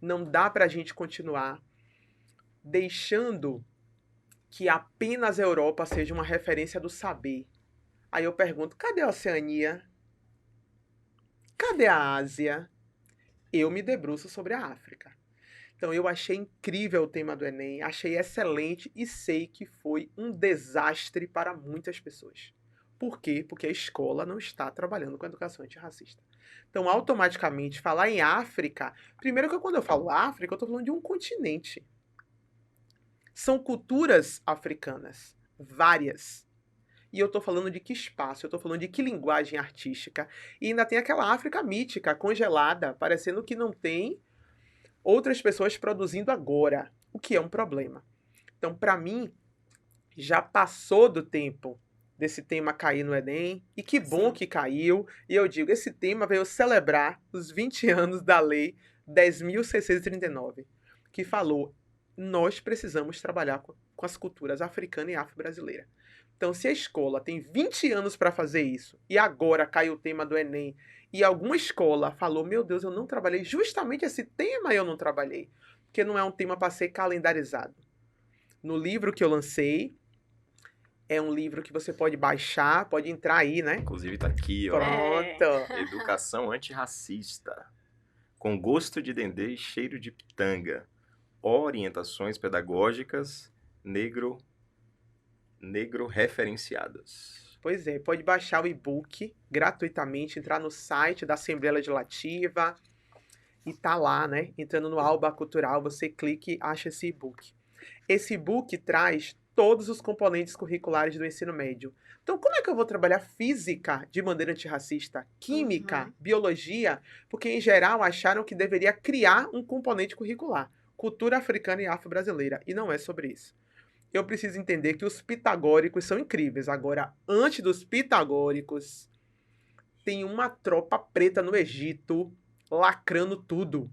Não dá para a gente continuar deixando que apenas a Europa seja uma referência do saber. Aí eu pergunto, cadê a Oceania? Cadê a Ásia? Eu me debruço sobre a África. Então eu achei incrível o tema do Enem, achei excelente e sei que foi um desastre para muitas pessoas. Por quê? Porque a escola não está trabalhando com educação antirracista. Então, automaticamente, falar em África... Primeiro que quando eu falo África, eu estou falando de um continente. São culturas africanas, várias. E eu estou falando de que espaço, eu estou falando de que linguagem artística. E ainda tem aquela África mítica, congelada, parecendo que não tem outras pessoas produzindo agora, o que é um problema. Então, para mim, já passou do tempo desse tema cair no Enem, e que bom que caiu. E eu digo, esse tema veio celebrar os 20 anos da Lei 10.639, que falou: nós precisamos trabalhar com as culturas africana e afro-brasileira. Então, se a escola tem 20 anos para fazer isso, e agora caiu o tema do Enem, e alguma escola falou, meu Deus, eu não trabalhei justamente esse tema, eu não trabalhei, porque não é um tema para ser calendarizado. No livro que eu lancei, é um livro que você pode baixar, pode entrar aí, né? Inclusive tá aqui, ó. Pronto. Educação antirracista. Com gosto de dendê e cheiro de pitanga. Orientações pedagógicas negro referenciadas. Pois é, pode baixar o e-book gratuitamente, entrar no site da Assembleia Legislativa e tá lá, né? Entrando no Alba Cultural, você clica e acha esse e-book. Esse e-book traz todos os componentes curriculares do ensino médio. Então, como é que eu vou trabalhar física de maneira antirracista, química, biologia? Porque, em geral, acharam que deveria criar um componente curricular. cultura africana e afro-brasileira. E não é sobre isso. Eu preciso entender que os pitagóricos são incríveis. Agora, antes dos pitagóricos, tem uma tropa preta no Egito lacrando tudo.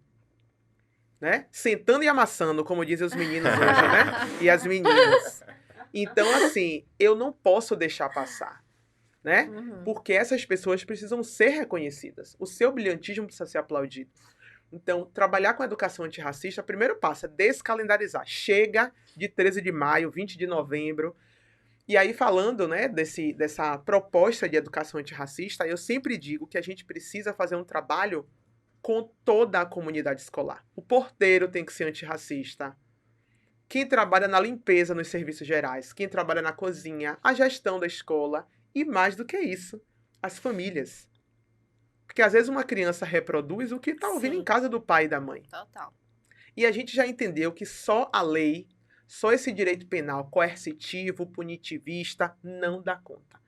Né? Sentando e amassando, como dizem os meninos hoje, né? E as meninas. Então, assim, eu não posso deixar passar. Né? Porque essas pessoas precisam ser reconhecidas. O seu brilhantismo precisa ser aplaudido. Então, trabalhar com educação antirracista, primeiro passo é descalendarizar. Chega de 13 de maio, 20 de novembro. E aí, falando, né, dessa proposta de educação antirracista, eu sempre digo que a gente precisa fazer um trabalho com toda a comunidade escolar. O porteiro tem que ser antirracista. Quem trabalha na limpeza nos serviços gerais, quem trabalha na cozinha, a gestão da escola e, mais do que isso, as famílias. Porque às vezes uma criança reproduz o que está ouvindo em casa do pai e da mãe. Total. E a gente já entendeu que só a lei, só esse direito penal coercitivo, punitivista, não dá conta.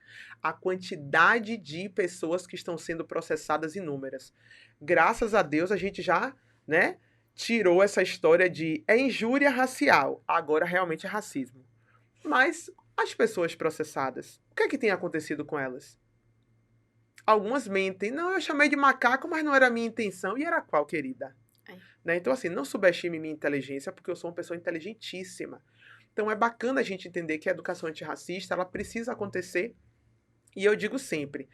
A quantidade de pessoas que estão sendo processadas inúmeras. Graças a Deus a gente já, né, tirou essa história de é injúria racial, agora realmente é racismo. Mas as pessoas processadas, o que é que tem acontecido com elas? Algumas mentem. Não, eu chamei de macaco, mas não era a minha intenção. E era qual, querida? Né? Então, assim, não subestime minha inteligência, porque eu sou uma pessoa inteligentíssima. Então, é bacana a gente entender que a educação antirracista, ela precisa acontecer. E eu digo sempre,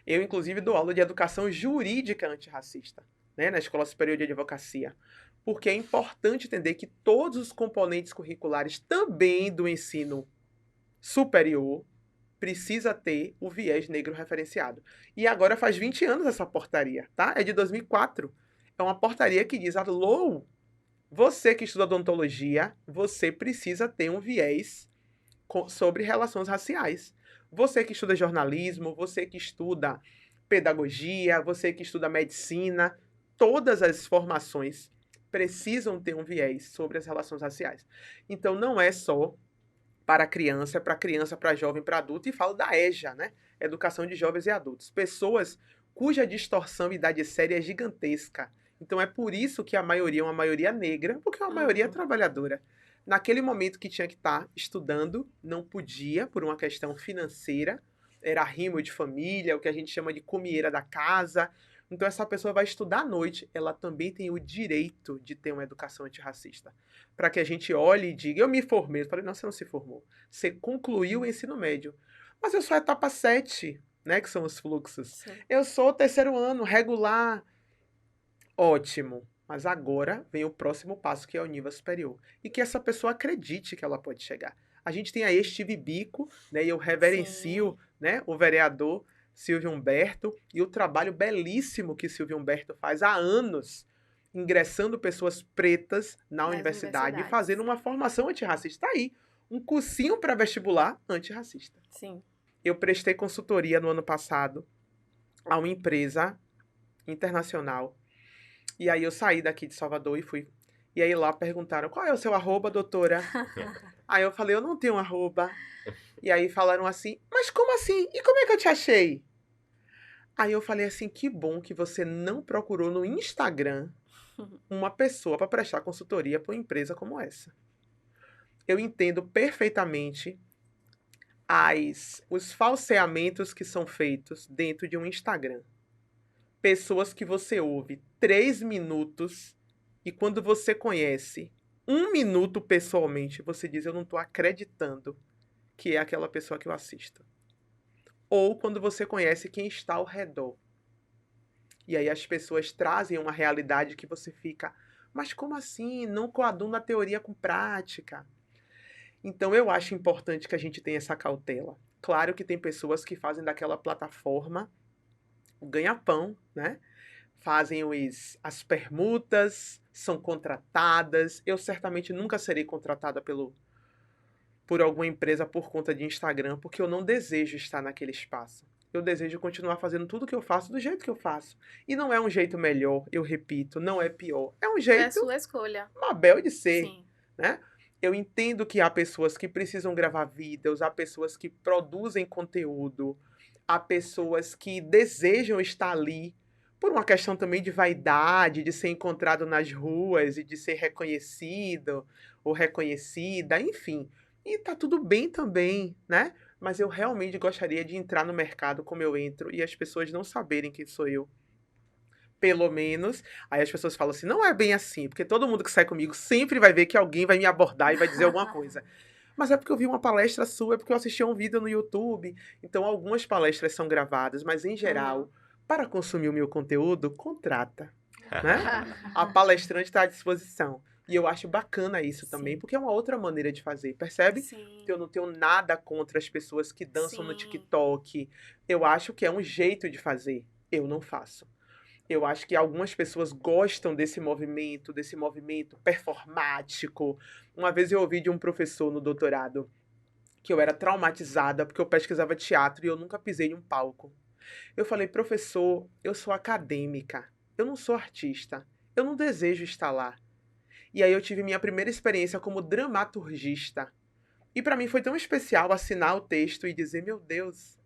eu, inclusive, dou aula de educação jurídica antirracista, né, na Escola Superior de Advocacia. Porque é importante entender que todos os componentes curriculares, também do ensino superior, precisa ter o viés negro referenciado. E agora faz 20 anos essa portaria, tá? É de 2004. É uma portaria que diz, alô, você que estuda odontologia, você precisa ter um viés sobre relações raciais. Você que estuda jornalismo, você que estuda pedagogia, você que estuda medicina, todas as formações precisam ter um viés sobre as relações raciais. Então, não é só para criança, para jovem, para adulto, e falo da EJA, né? Educação de Jovens e Adultos. Pessoas cuja distorção e idade séria é gigantesca. Então é por isso que a maioria é uma maioria negra, porque é uma maioria trabalhadora. Naquele momento que tinha que estar estudando, não podia, por uma questão financeira, era arrimo de família, o que a gente chama de comieira da casa. Então essa pessoa vai estudar à noite, ela também tem o direito de ter uma educação antirracista. Para que a gente olhe e diga, eu me formei. Eu falei, não, você não se formou. Você concluiu o ensino médio. Mas eu sou a etapa 7, né, que são os fluxos. Sim. Eu sou o terceiro ano, regular. Ótimo. Mas agora vem o próximo passo, que é o nível superior. E que essa pessoa acredite que ela pode chegar. A gente tem aí Steve Biko, né, e eu reverencio, né, o vereador Silvio Humberto, e o trabalho belíssimo que Silvio Humberto faz há anos, ingressando pessoas pretas na universidade e fazendo uma formação antirracista. Tá aí, um cursinho para vestibular antirracista. Sim. Eu prestei consultoria no ano passado a uma empresa internacional. E aí eu saí daqui de Salvador e fui. E aí lá perguntaram, qual é o seu arroba, doutora? Aí eu falei, eu não tenho arroba. E aí falaram assim, mas como assim? E como é que eu te achei? Aí eu falei assim, que bom que você não procurou no Instagram uma pessoa para prestar consultoria para uma empresa como essa. Eu entendo perfeitamente os falseamentos que são feitos dentro de um Instagram. Pessoas que você ouve 3 minutos e quando você conhece 1 minuto pessoalmente, você diz, eu não estou acreditando que é aquela pessoa que eu assisto. Ou quando você conhece quem está ao redor. E aí as pessoas trazem uma realidade que você fica, mas como assim? Não coaduna a teoria com prática. Então eu acho importante que a gente tenha essa cautela. Claro que tem pessoas que fazem daquela plataforma o ganha-pão, né? Fazem as permutas, são contratadas. Eu certamente nunca serei contratada por alguma empresa por conta de Instagram, porque eu não desejo estar naquele espaço. Eu desejo continuar fazendo tudo que eu faço do jeito que eu faço. E não é um jeito melhor, eu repito, não é pior. É um jeito... É a sua escolha. Mabel de ser. Sim. Né? Eu entendo que há pessoas que precisam gravar vídeos, há pessoas que produzem conteúdo, há pessoas que desejam estar ali por uma questão também de vaidade, de ser encontrado nas ruas e de ser reconhecido ou reconhecida, enfim. E tá tudo bem também, né? Mas eu realmente gostaria de entrar no mercado como eu entro e as pessoas não saberem quem sou eu. Pelo menos, aí as pessoas falam assim, não é bem assim, porque todo mundo que sai comigo sempre vai ver que alguém vai me abordar e vai dizer alguma coisa. Mas é porque eu vi uma palestra sua, é porque eu assisti a um vídeo no YouTube. Então, algumas palestras são gravadas, mas em geral, para consumir o meu conteúdo, contrata, né? A palestrante está à disposição. E eu acho bacana isso também, porque é uma outra maneira de fazer, percebe? Sim. Eu não tenho nada contra as pessoas que dançam no Sim. TikTok. Eu acho que é um jeito de fazer. Eu não faço. Eu acho que algumas pessoas gostam desse movimento performático. Uma vez eu ouvi de um professor no doutorado que eu era traumatizada porque eu pesquisava teatro e eu nunca pisei em um palco. Eu falei, professor, eu sou acadêmica, eu não sou artista, eu não desejo estar lá. E aí eu tive minha primeira experiência como dramaturgista. E para mim foi tão especial assinar o texto e dizer, meu Deus,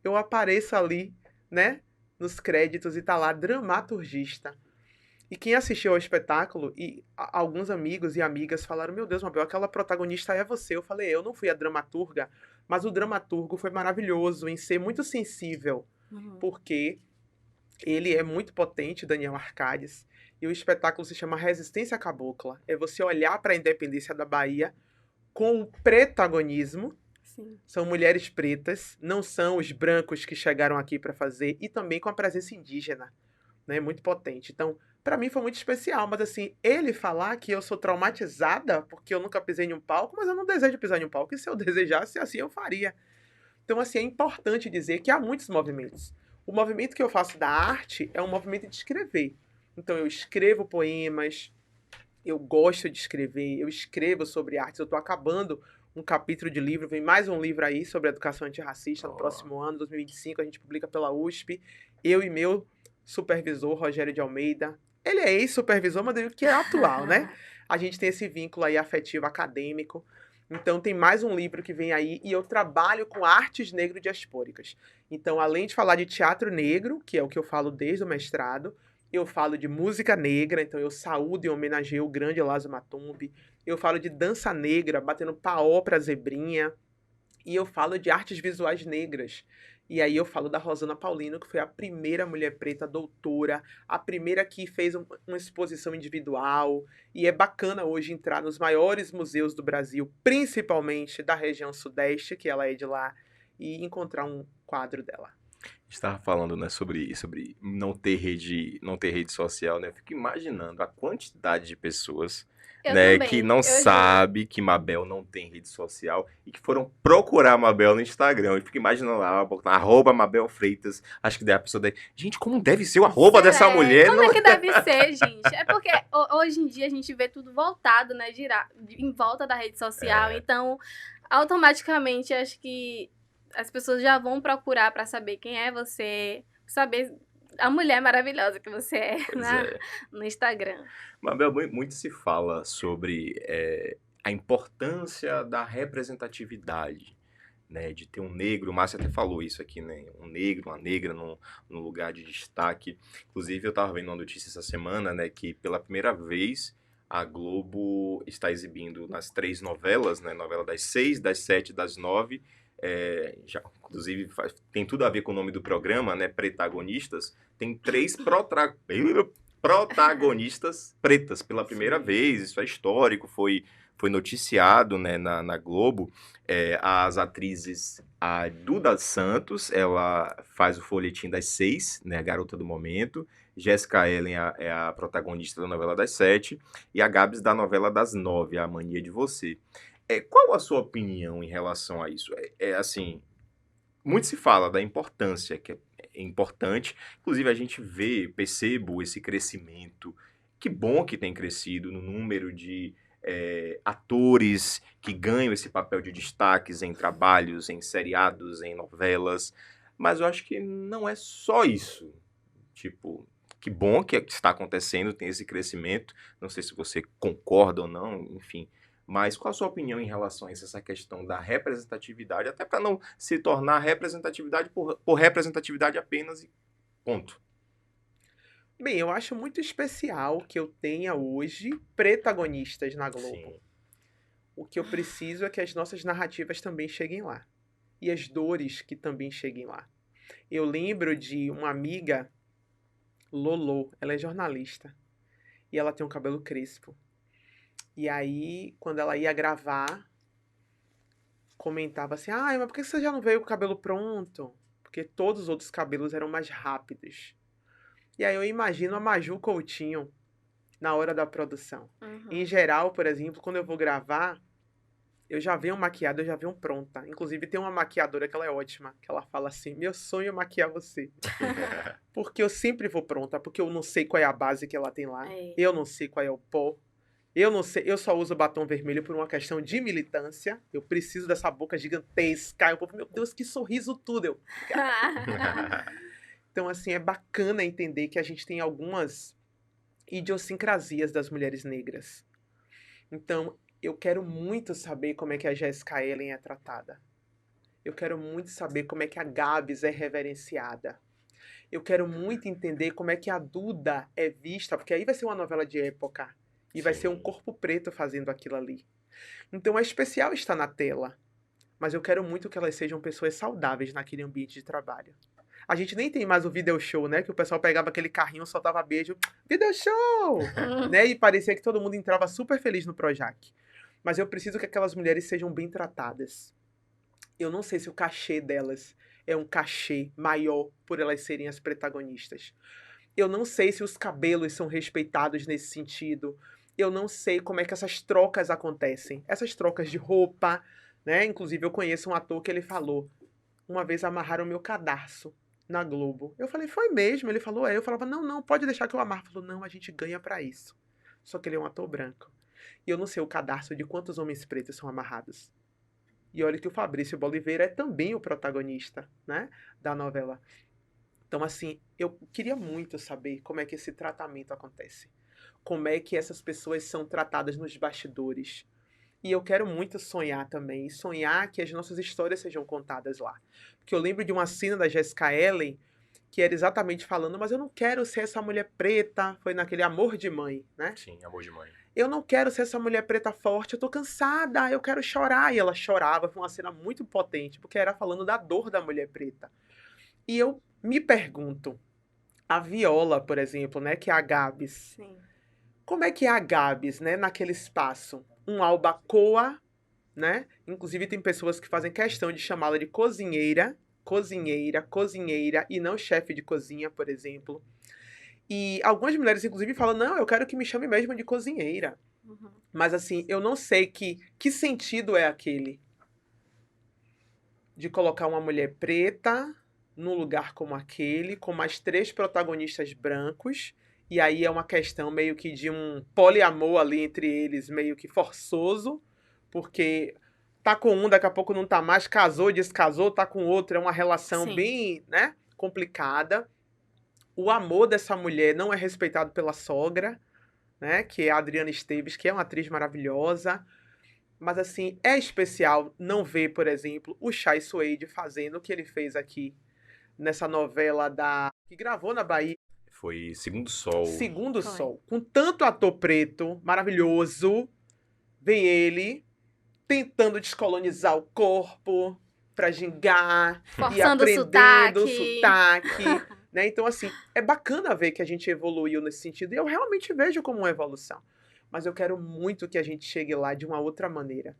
eu apareço ali, né? Nos créditos e tá lá dramaturgista. E quem assistiu ao espetáculo, e alguns amigos e amigas falaram, meu Deus, Mabel, aquela protagonista é você. Eu falei, eu não fui a dramaturga, mas o dramaturgo foi maravilhoso em ser muito sensível, porque ele é muito potente, Daniel Arcades, e o espetáculo se chama Resistência Cabocla. É você olhar para a independência da Bahia com o protagonismo. Sim. São mulheres pretas, não são os brancos que chegaram aqui para fazer, e também com a presença indígena, né? Muito potente. Então, para mim foi muito especial, mas assim, ele falar que eu sou traumatizada porque eu nunca pisei em um palco, mas eu não desejo pisar em um palco, e se eu desejasse, assim eu faria. Então, assim, é importante dizer que há muitos movimentos. O movimento que eu faço da arte é um movimento de escrever. Então, eu escrevo poemas, eu gosto de escrever, eu escrevo sobre artes, eu estou acabando um capítulo de livro, vem mais um livro aí sobre educação antirracista no próximo ano, 2025, a gente publica pela USP, eu e meu supervisor, Rogério de Almeida, ele é ex-supervisor, mas ele que é atual, né? A gente tem esse vínculo aí afetivo acadêmico, então tem mais um livro que vem aí, e eu trabalho com artes negro-diaspóricas. Então, além de falar de teatro negro, que é o que eu falo desde o mestrado, eu falo de música negra, então eu saúdo e homenageio o grande Lázaro Matumbi. Eu falo de dança negra, batendo paó pra zebrinha. E eu falo de artes visuais negras. E aí eu falo da Rosana Paulino, que foi a primeira mulher preta doutora, a primeira que fez uma exposição individual. E é bacana hoje entrar nos maiores museus do Brasil, principalmente da região sudeste, que ela é de lá, e encontrar um quadro dela. Estava falando, né, sobre não ter rede social, né? Eu fico imaginando a quantidade de pessoas, né, também, que não sabe que Mabel não tem rede social e que foram procurar Mabel no Instagram. Eu fico imaginando lá, arroba Mabel Freitas. Acho que daí a pessoa deve... Gente, como deve ser o arroba dessa mulher? Como é que deve ser, gente? É porque hoje em dia a gente vê tudo voltado, né, em volta da rede social. Então, automaticamente, acho que as pessoas já vão procurar para saber quem é você, saber a mulher maravilhosa que você é, no Instagram. Mabel, muito se fala sobre a importância da representatividade, né, de ter um negro, o Márcio até falou isso aqui, né, um negro, uma negra no lugar de destaque. Inclusive, eu estava vendo uma notícia essa semana, né, que pela primeira vez a Globo está exibindo nas 3 novelas, né, novela das 6, das 7 e das 9, já, inclusive tem tudo a ver com o nome do programa, né? Protagonistas. Tem 3 protagonistas pretas pela primeira vez. Isso é histórico, foi noticiado, né, na Globo. As atrizes, a Duda Santos, ela faz o folhetim das 6, né, a garota do momento. Jéssica Ellen é a protagonista da novela das 7 e a Gabs da novela das 9, A Mania de Você. Qual a sua opinião em relação a isso? Assim, muito se fala da importância, que é importante. Inclusive, a gente percebo esse crescimento. Que bom que tem crescido no número de atores que ganham esse papel de destaques em trabalhos, em seriados, em novelas. Mas eu acho que não é só isso. Tipo, que bom que está acontecendo, tem esse crescimento. Não sei se você concorda ou não, enfim. Mas qual a sua opinião em relação a essa questão da representatividade, até para não se tornar representatividade por representatividade apenas e ponto? Bem, eu acho muito especial que eu tenha hoje protagonistas na Globo. Sim. O que eu preciso é que as nossas narrativas também cheguem lá. E as dores que também cheguem lá. Eu lembro de uma amiga, Lolo, ela é jornalista. E ela tem um cabelo crespo. E aí, quando ela ia gravar, comentava assim, mas por que você já não veio com o cabelo pronto? Porque todos os outros cabelos eram mais rápidos. E aí eu imagino a Maju Coutinho na hora da produção. Em geral, por exemplo, quando eu vou gravar, eu já venho maquiada, eu já venho pronta. Inclusive, tem uma maquiadora que ela é ótima, que ela fala assim, meu sonho é maquiar você. Porque eu sempre vou pronta, porque eu não sei qual é a base que ela tem lá. Eu não sei qual é o pó. Eu não sei, eu só uso batom vermelho por uma questão de militância. Eu preciso dessa boca gigantesca. Aí o povo, meu Deus, que sorriso tudo. Então, assim, é bacana entender que a gente tem algumas idiosincrasias das mulheres negras. Então, eu quero muito saber como é que a Jessica Ellen é tratada. Eu quero muito saber como é que a Gabs é reverenciada. Eu quero muito entender como é que a Duda é vista, porque aí vai ser uma novela de época. E vai ser um corpo preto fazendo aquilo ali. Então é especial estar na tela. Mas eu quero muito que elas sejam pessoas saudáveis naquele ambiente de trabalho. A gente nem tem mais o video show, né? Que o pessoal pegava aquele carrinho, soltava beijo. Video show! Né? E parecia que todo mundo entrava super feliz no Projac. Mas eu preciso que aquelas mulheres sejam bem tratadas. Eu não sei se o cachê delas é um cachê maior por elas serem as protagonistas. Eu não sei se os cabelos são respeitados nesse sentido. Eu não sei como é que essas trocas acontecem. Essas trocas de roupa, né? Inclusive, eu conheço um ator que ele falou, uma vez amarraram meu cadarço na Globo. Eu falei, foi mesmo? Ele falou, Eu falava, não, pode deixar que eu amarro. Ele falou, não, a gente ganha pra isso. Só que ele é um ator branco. E eu não sei o cadarço de quantos homens pretos são amarrados. E olha que o Fabrício Boliveira é também o protagonista, né? Da novela. Então, assim, eu queria muito saber como é que esse tratamento acontece. Como é que essas pessoas são tratadas nos bastidores. E eu quero muito sonhar também. Sonhar que as nossas histórias sejam contadas lá. Porque eu lembro de uma cena da Jessica Ellen que era exatamente falando, mas eu não quero ser essa mulher preta. Foi naquele Amor de Mãe, né? Sim, Amor de Mãe. Eu não quero ser essa mulher preta forte, eu tô cansada, eu quero chorar. E ela chorava, foi uma cena muito potente, porque era falando da dor da mulher preta. E eu me pergunto, a Viola, por exemplo, né, que é a Gabs. Sim. Como é que é a Gabs, né, naquele espaço? Um albacoa, né? Inclusive tem pessoas que fazem questão de chamá-la de cozinheira, e não chefe de cozinha, por exemplo. E algumas mulheres, inclusive, falam, não, eu quero que me chame mesmo de cozinheira. Mas, assim, eu não sei que sentido é aquele de colocar uma mulher preta num lugar como aquele, com mais 3 protagonistas brancos, e aí é uma questão meio que de um poliamor ali entre eles, meio que forçoso, porque tá com um, daqui a pouco não tá mais, casou, descasou, tá com outro, é uma relação bem, né, complicada. O amor dessa mulher não é respeitado pela sogra, né, que é a Adriana Esteves, que é uma atriz maravilhosa. Mas, assim, é especial não ver, por exemplo, o Chai Suede fazendo o que ele fez aqui nessa novela que gravou na Bahia. Foi Segundo Sol. Segundo Sol. Com tanto ator preto, maravilhoso, vem ele tentando descolonizar o corpo pra gingar e aprendendo o sotaque. Né? Então, assim, é bacana ver que a gente evoluiu nesse sentido. E eu realmente vejo como uma evolução. Mas eu quero muito que a gente chegue lá de uma outra maneira.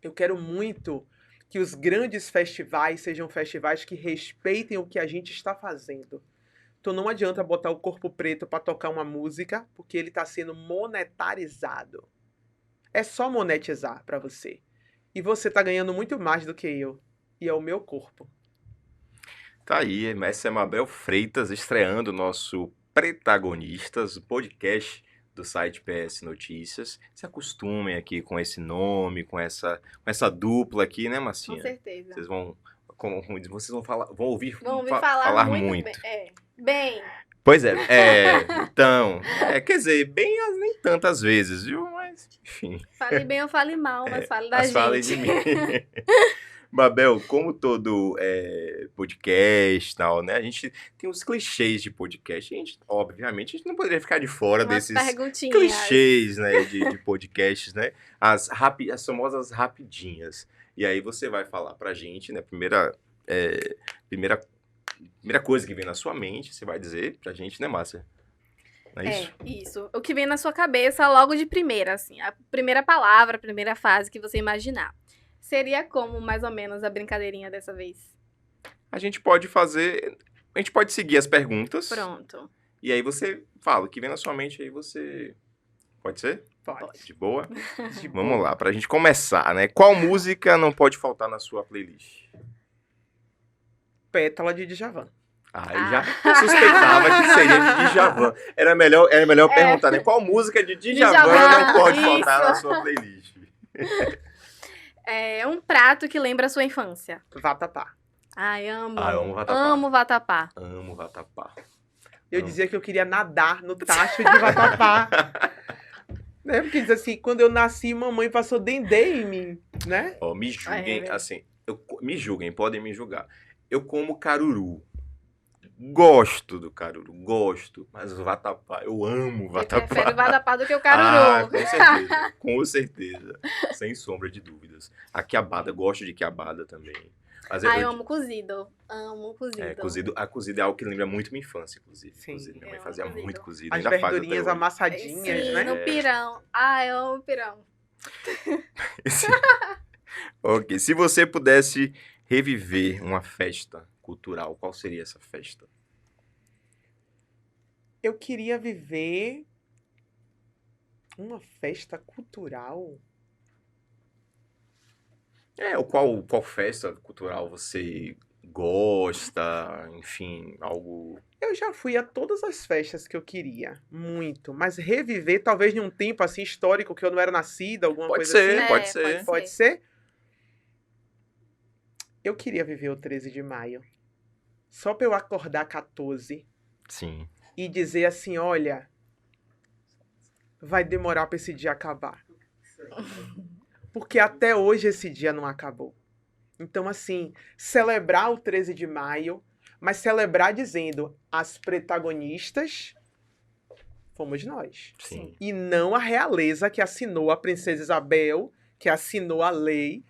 Eu quero muito que os grandes festivais sejam festivais que respeitem o que a gente está fazendo. Então não adianta botar o corpo preto para tocar uma música, porque ele está sendo monetarizado. É só monetizar para você. E você está ganhando muito mais do que eu. E é o meu corpo. Tá aí, essa é Mabel Freitas estreando o nosso Protagonistas, o podcast do site PS Notícias. Se acostumem aqui com esse nome, com essa dupla aqui, né, Marcinha? Com certeza. Vocês vão ouvir falar muito. Bem. Pois é, então, quer dizer, bem nem tantas vezes, viu? Mas, enfim. Fale bem ou fale mal, mas fale da gente. Fale de mim. Mabel, como todo podcast e tal, né? A gente tem os clichês de podcast. Obviamente, a gente não poderia ficar de fora Umas desses perguntinhas. clichês, né, de podcasts, né? As famosas rapidinhas. E aí você vai falar pra gente, né? Primeira coisa que vem na sua mente, você vai dizer pra gente, né, Márcia? Não é isso? Isso. O que vem na sua cabeça logo de primeira, assim. A primeira palavra, a primeira fase que você imaginar. Seria como, mais ou menos, a brincadeirinha dessa vez? A gente pode seguir as perguntas. Pronto. E aí você fala o que vem na sua mente, aí você... Pode ser? Pode. De boa? De Vamos boa. lá, pra gente começar, né? Qual música não pode faltar na sua playlist? Pétala de Djavan. Já suspeitava que seria de Djavan. Era melhor perguntar, né? Qual música de Djavan não pode faltar na sua playlist? Um prato que lembra a sua infância. Vatapá. Ai, amo. Eu amo vatapá. Amo vatapá. Amo vatapá. Eu dizia que eu queria nadar no tacho de Vatapá. Né? Porque diz assim, quando eu nasci, mamãe passou dendê em mim, né? Ó, me julguem, assim, me julguem, podem me julgar. Eu como caruru. Gosto do caruru, mas o vatapá, eu amo vatapá. Eu prefiro o vatapá do que o caruru. Com certeza, sem sombra de dúvidas. A quiabada, gosto de quiabada também. Mas eu amo cozido. Amo cozido. A cozida é algo que lembra muito minha infância, inclusive. Sim. Cozido. Minha mãe fazia muito cozido. As ainda faz verdurinhas até hoje. amassadinhas, Sim, né? no pirão. Eu amo pirão. Ok, se você pudesse reviver uma festa cultural, qual seria essa festa? Eu queria viver uma festa cultural. Qual festa cultural você gosta, enfim, algo... Eu já fui a todas as festas que eu queria, muito. Mas reviver, talvez em um tempo assim histórico que eu não era nascida, alguma coisa assim. Pode ser. Pode ser? Eu queria viver o 13 de maio. Só pra eu acordar 14 Sim. e dizer assim, olha, vai demorar pra esse dia acabar. Porque até hoje esse dia não acabou. Então, assim, celebrar o 13 de maio, mas celebrar dizendo as protagonistas fomos nós. Sim. E não a realeza que assinou a Princesa Isabel, que assinou a lei.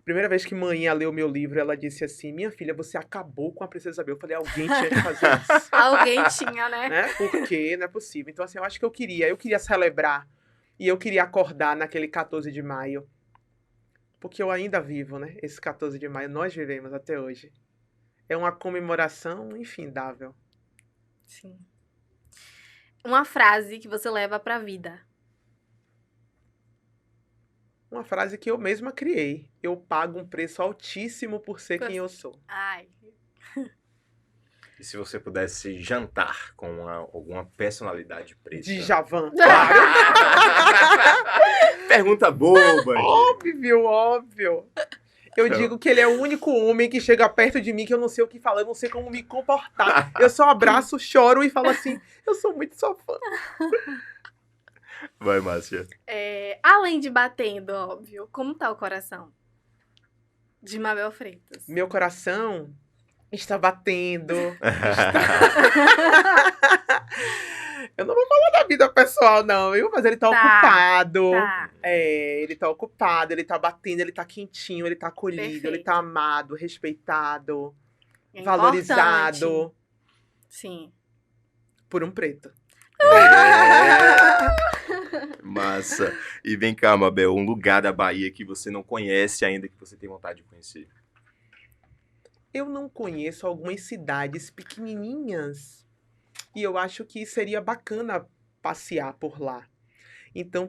Primeira vez que mãe leu meu livro, ela disse assim, minha filha, você acabou com a Princesa Isabel. Eu falei, alguém tinha que fazer isso. Alguém tinha, né? Porque não é possível. Então, assim, eu acho que eu queria celebrar. E eu queria acordar naquele 14 de maio. Porque eu ainda vivo, né? Esse 14 de maio, nós vivemos até hoje. É uma comemoração infindável. Sim. Uma frase que você leva pra vida. Uma frase que eu mesma criei. Eu pago um preço altíssimo por ser quem eu sou. Ai. E se você pudesse jantar com alguma personalidade preta? Djavan, claro. Pergunta boba. Óbvio. Eu digo que ele é o único homem que chega perto de mim que eu não sei o que falar, eu não sei como me comportar. Eu só abraço, choro e falo assim, eu sou muito sua fã. Vai, Márcia. Além de batendo, óbvio, como tá o coração de Mabel Freitas? Meu coração está batendo. Eu não vou falar da vida pessoal, não, viu? Mas ele tá ocupado. Tá. Ele tá ocupado, ele tá batendo, ele tá quentinho, ele tá acolhido, Perfeito. ele tá amado, respeitado, É valorizado importante. Sim. por um preto. Massa. E vem cá, Mabel, um lugar da Bahia que você não conhece ainda, que você tem vontade de conhecer. Eu não conheço algumas cidades pequenininhas e eu acho que seria bacana passear por lá. Então,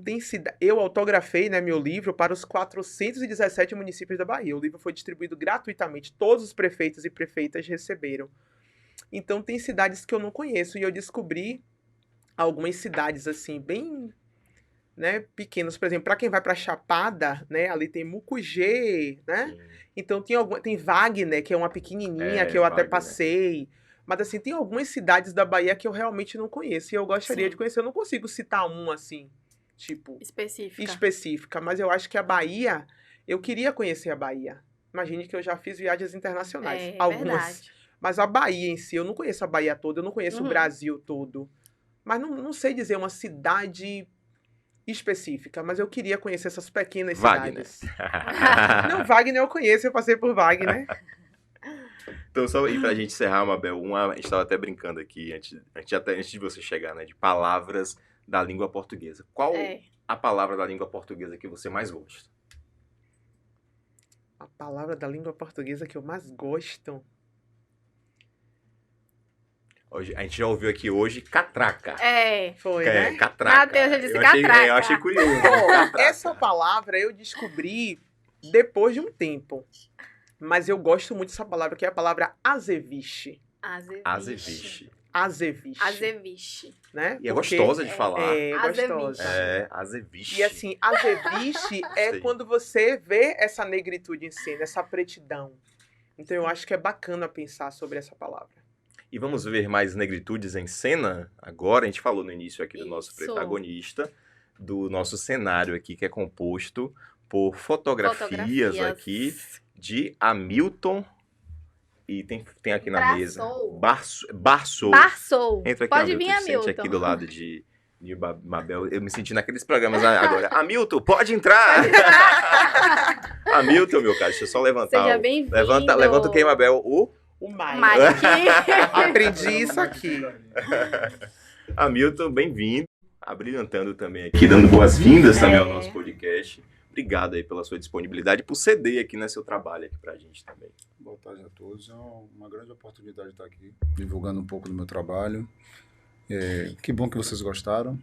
eu autografei, né, meu livro para os 417 municípios da Bahia. O livro foi distribuído gratuitamente, todos os prefeitos e prefeitas receberam. Então, tem cidades que eu não conheço e eu descobri algumas cidades, assim, bem, né, pequenas. Por exemplo, para quem vai para Chapada, né, ali tem Mucugê, né? Sim. Então, tem Wagner, que é uma pequenininha, que eu até Wagner. passei. Mas, assim, tem algumas cidades da Bahia que eu realmente não conheço. E eu gostaria Sim. de conhecer. Eu não consigo citar um, assim, tipo, Específica. específica. Mas eu acho que a Bahia, eu queria conhecer a Bahia, Imagine que eu já fiz viagens internacionais. É algumas. verdade. Mas a Bahia em si, eu não conheço a Bahia toda, eu não conheço Uhum. o Brasil todo. Mas não sei dizer uma cidade específica, mas eu queria conhecer essas pequenas Wagner. cidades. Não, Wagner eu conheço, eu passei por Wagner. Então, só aí pra gente encerrar, Mabel, a gente tava até brincando aqui, antes de você chegar, né, de palavras da língua portuguesa. Qual É. a palavra da língua portuguesa que você mais gosta? A palavra da língua portuguesa que eu mais gosto. Hoje, a gente já ouviu aqui hoje catraca. É. Foi, né? Catraca. Matheus já disse achei, catraca. eu achei curioso. Ó, Catraca. essa palavra eu descobri depois de um tempo. Mas eu gosto muito dessa palavra, que é a palavra azeviche. Azeviche. Azeviche. Azeviche. Né? E é Porque gostosa de falar. É Azeviche. gostosa. Azeviche. E assim, azeviche é Sei. quando você vê essa negritude em cena, essa pretidão. Então eu acho que é bacana pensar sobre essa palavra. E vamos ver mais negritudes em cena agora. A gente falou no início aqui do nosso Isso. protagonista, do nosso cenário aqui, que é composto por fotografias aqui de Hamilton. E tem aqui na mesa. Barçou. Barçou. Entra aqui, Pode Hamilton. vir, Sente Hamilton. aqui do lado de Mabel. Eu me senti naqueles programas agora. Hamilton, pode entrar! Hamilton, meu cara, deixa eu só levantar. Seja bem-vindo. Levanta o que, Mabel? O Mike. Mike. Aprendi isso aqui. Hamilton, bem-vindo. Abrilhantando também aqui, dando boas-vindas também ao nosso podcast. Obrigado aí pela sua disponibilidade, por ceder aqui no seu trabalho aqui pra gente também. Boa tarde a todos. É uma grande oportunidade estar aqui, divulgando um pouco do meu trabalho. Que bom que vocês gostaram.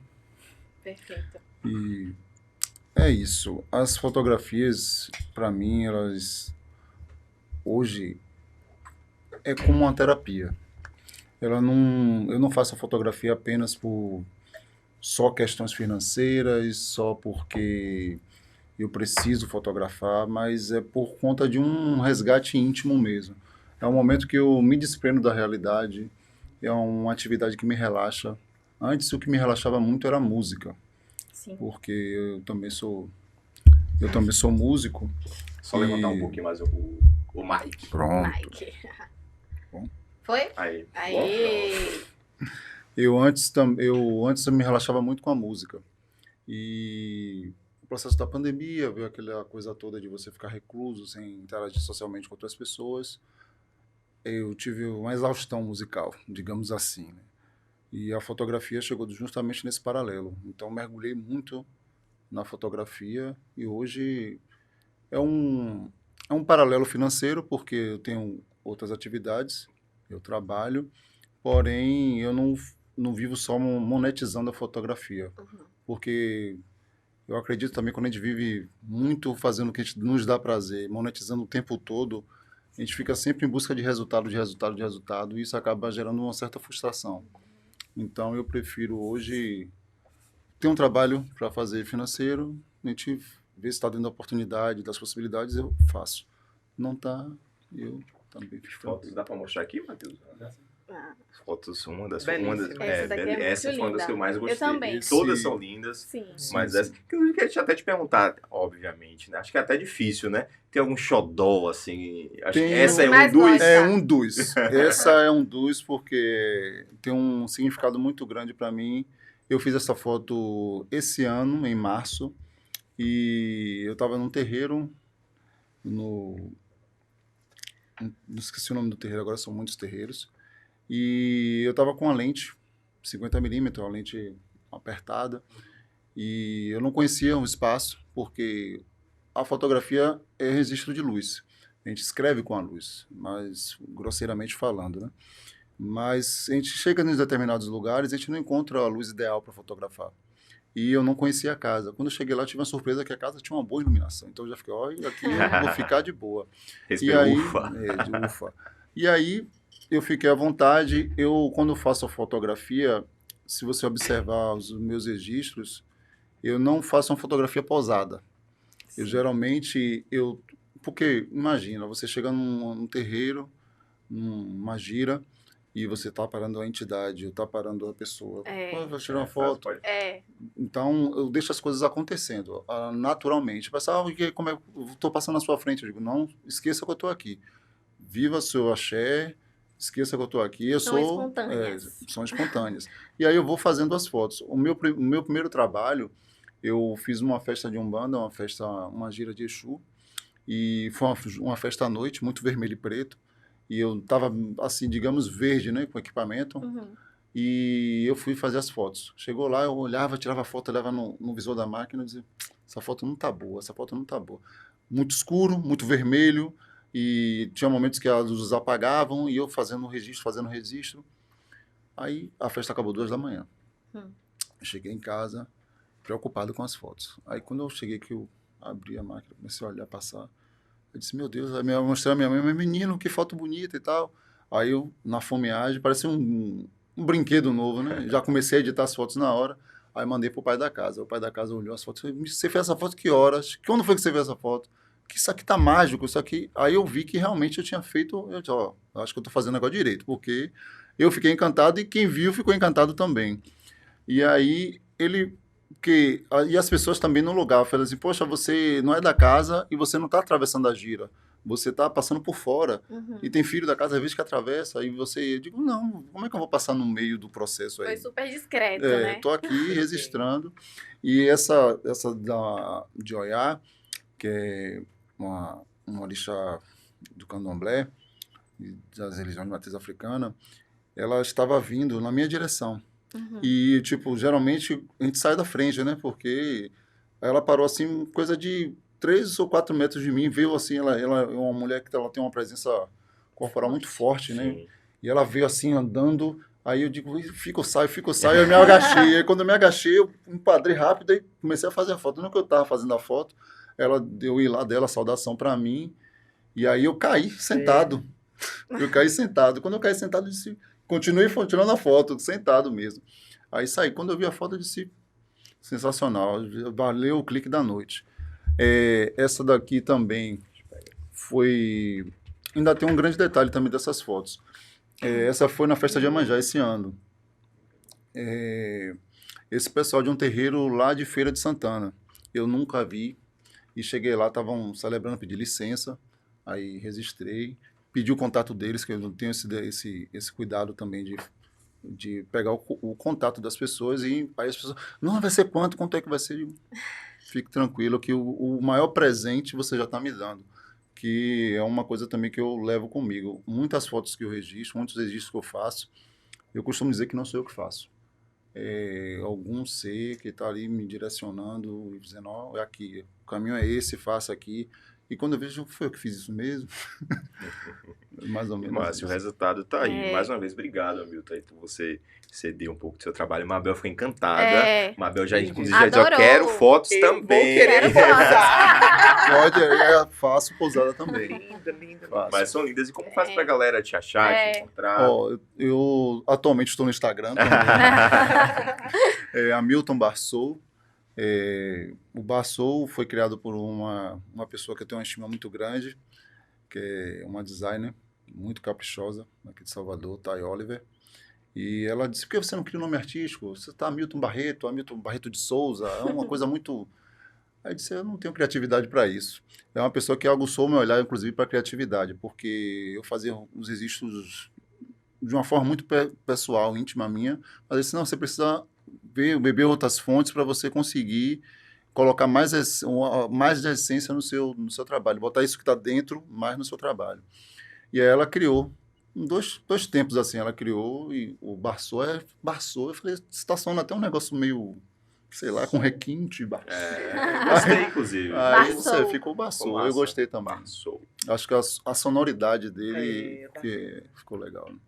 Perfeito. E é isso. As fotografias, para mim, elas hoje é como uma terapia. Eu não faço a fotografia apenas por só questões financeiras, só porque eu preciso fotografar, mas é por conta de um resgate íntimo mesmo. É um momento que eu me desprendo da realidade, é uma atividade que me relaxa. Antes, o que me relaxava muito era a música, Sim. porque eu também sou músico. Só levantar um pouquinho mais o mic. Pronto. Mike. Bom. Foi? Aí. Aí. Eu antes eu me relaxava muito com a música. E o processo da pandemia, veio aquela coisa toda de você ficar recluso, sem interagir socialmente com outras pessoas. Eu tive uma exaustão musical, digamos assim, né? E a fotografia chegou justamente nesse paralelo. Então, mergulhei muito na fotografia e hoje é um paralelo financeiro, porque eu tenho outras atividades, eu trabalho, porém eu não vivo só monetizando a fotografia, porque eu acredito também que quando a gente vive muito fazendo o que a gente nos dá prazer, monetizando o tempo todo, a gente fica sempre em busca de resultado, e isso acaba gerando uma certa frustração. Então, eu prefiro hoje ter um trabalho para fazer financeiro, a gente vê se está dentro da oportunidade, das possibilidades, eu faço. Não está, eu também fico Fotos tranquilo. dá pra mostrar aqui, Matheus? Ah, Fotos, uma das Belíssima. Essa daqui é essa muito foi uma das linda. que eu mais gostei. Eu também. Todas Sim. são lindas. sim. Mas Sim, essa, que eu queria até te perguntar, obviamente, né? Acho que é até difícil, né? Tem algum xodó, assim? Acho que Tem essa é mais um dos. gosta. É um dos. Essa é um dos porque tem um significado muito grande para mim. Eu fiz essa foto esse ano, em março, e eu estava num terreiro, não esqueci o nome do terreiro, agora são muitos terreiros, e eu estava com uma lente 50mm, uma lente apertada, e eu não conhecia o espaço, porque a fotografia é registro de luz. A gente escreve com a luz, mas grosseiramente falando, né? Mas a gente chega em determinados lugares e a gente não encontra a luz ideal para fotografar. E eu não conhecia a casa. Quando eu cheguei lá, eu tive uma surpresa que a casa tinha uma boa iluminação. Então eu já fiquei, olha, aqui eu vou ficar de boa. Respirou, E aí, ufa. de ufa. E aí eu fiquei à vontade. Quando eu faço a fotografia, se você observar os meus registros, eu não faço uma fotografia posada. Eu geralmente, porque imagina, você chega num terreiro, numa gira, e você tá parando a entidade, ou tá parando a pessoa. Pô, vou tirar uma Faz, foto. pode. Então, eu deixo as coisas acontecendo naturalmente. Pensar, como é, eu tô passando na sua frente. Eu digo, não, esqueça que eu tô aqui. Viva seu axé, esqueça que eu tô aqui. Eu São sou... espontâneas. são espontâneas. E aí eu vou fazendo as fotos. O meu primeiro trabalho, eu fiz uma festa de Umbanda, uma gira de Exu, e foi uma festa à noite, muito vermelho e preto, e eu tava, assim, digamos, verde, né, com equipamento, e eu fui fazer as fotos. Chegou lá, eu olhava, tirava foto, olhava no visor da máquina e dizia, essa foto não tá boa, essa foto não tá boa. Muito escuro, muito vermelho, e tinha momentos que as luzes apagavam, e eu fazendo registro. Aí a festa acabou 2 da manhã. Eu cheguei em casa, preocupado com as fotos. Aí quando eu cheguei que eu abri a máquina, comecei a olhar, passar, eu disse, meu Deus, aí eu mostrei a minha mãe, mas menino, que foto bonita e tal. Aí eu, na fomeagem, parecia um brinquedo novo, né? Já comecei a editar as fotos na hora, aí mandei pro pai da casa. O pai da casa olhou as fotos e falou, você fez essa foto que horas? Quando foi que você fez essa foto? Que isso aqui tá mágico, isso aqui... Aí eu vi que realmente eu tinha feito, eu disse, ó, acho que eu tô fazendo o negócio direito, porque eu fiquei encantado e quem viu ficou encantado também. E aí e as pessoas também no lugar falam assim, poxa, você não é da casa e você não está atravessando a gira, você está passando por fora. E tem filho da casa, às vezes, que atravessa, e eu digo, não, como é que eu vou passar no meio do processo aí? Foi super discreto, né? Tô aqui registrando. E essa de Oiá, que é uma orixá do candomblé, e das religiões de matriz africana, ela estava vindo na minha direção. E, tipo, geralmente a gente sai da frente, né? Porque ela parou, assim, coisa de 3 ou 4 metros de mim, veio assim, ela é uma mulher que ela tem uma presença corporal muito forte, né? Sim. E ela veio assim, andando, aí eu digo, fica ou sai, eu me agachei. Aí quando eu me agachei, eu enquadrei rápido e comecei a fazer a foto. No que eu tava fazendo a foto, ela deu o ir lá dela, saudação para mim, e aí eu caí sentado. Eu caí sentado. Quando eu caí sentado, eu disse, continuei tirando a foto, sentado mesmo. Aí saí. Quando eu vi a foto, eu disse, sensacional, valeu o clique da noite. Essa daqui também foi... Ainda tem um grande detalhe também dessas fotos. Essa foi na festa de Iemanjá esse ano. Esse pessoal de um terreiro lá de Feira de Santana. Eu nunca vi. E cheguei lá, estavam celebrando, pedi licença. Aí registrei. Pedi o contato deles, que eu não tenho esse cuidado também de pegar o contato das pessoas. E aí as pessoas, não, vai ser quanto é que vai ser? Eu digo, fique tranquilo que o maior presente você já está me dando. Que é uma coisa também que eu levo comigo. Muitas fotos que eu registro, muitos registros que eu faço, eu costumo dizer que não sou eu que faço. Algum ser que está ali me direcionando e dizendo, ó, é aqui, o caminho é esse, faça aqui. E quando eu vejo, foi eu que fiz isso mesmo. Mais ou menos. Mas o resultado tá aí. Mais uma vez, obrigado, Hamilton, aí por você ceder um pouco do seu trabalho. Mabel ficou encantada. Mabel já, inclusive, já disse, eu quero fotos também. Quero Pode, eu faço pousada também. Linda. Mas são lindas. E como faz pra galera te achar, te encontrar? Eu atualmente estou no Instagram também. Hamilton Barsou. O Barsou foi criado por uma pessoa que eu tenho uma estima muito grande, que é uma designer muito caprichosa, aqui de Salvador, Thay Oliver. E ela disse, por que você não cria um nome artístico? Você está Hamilton Barreto de Souza, é uma coisa muito... Aí eu disse, eu não tenho criatividade para isso. É uma pessoa que aguçou meu olhar, inclusive, para a criatividade, porque eu fazia os registros de uma forma muito pessoal, íntima minha, mas eu disse, não, você precisa beber outras fontes para você conseguir colocar mais de essência no seu trabalho, botar isso que está dentro mais no seu trabalho. E aí ela criou, em dois tempos assim, ela criou, e o Barsou eu falei, está soando até um negócio meio, sei lá, com requinte. Gostei, inclusive. Aí você ficou Barsou, eu gostei também. Barsou. Acho que a sonoridade dele ficou legal, né?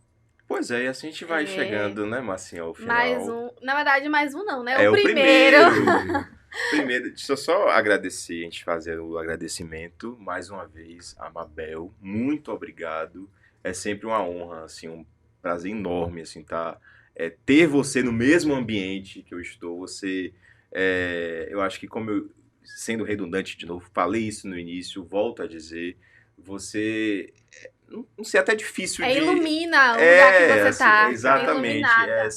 Pois é, e assim a gente vai chegando, né, Marcinha, ao final. Mais um. Na verdade, mais um não, né? O primeiro. Primeiro, deixa eu só agradecer, a gente fazer o agradecimento mais uma vez a Mabel. Muito obrigado. É sempre uma honra, assim, um prazer enorme, assim, ter você no mesmo ambiente que eu estou. Você, eu acho que como eu, sendo redundante de novo, falei isso no início, volto a dizer, você não sei, até difícil de... ilumina o lugar que você tá. Exatamente.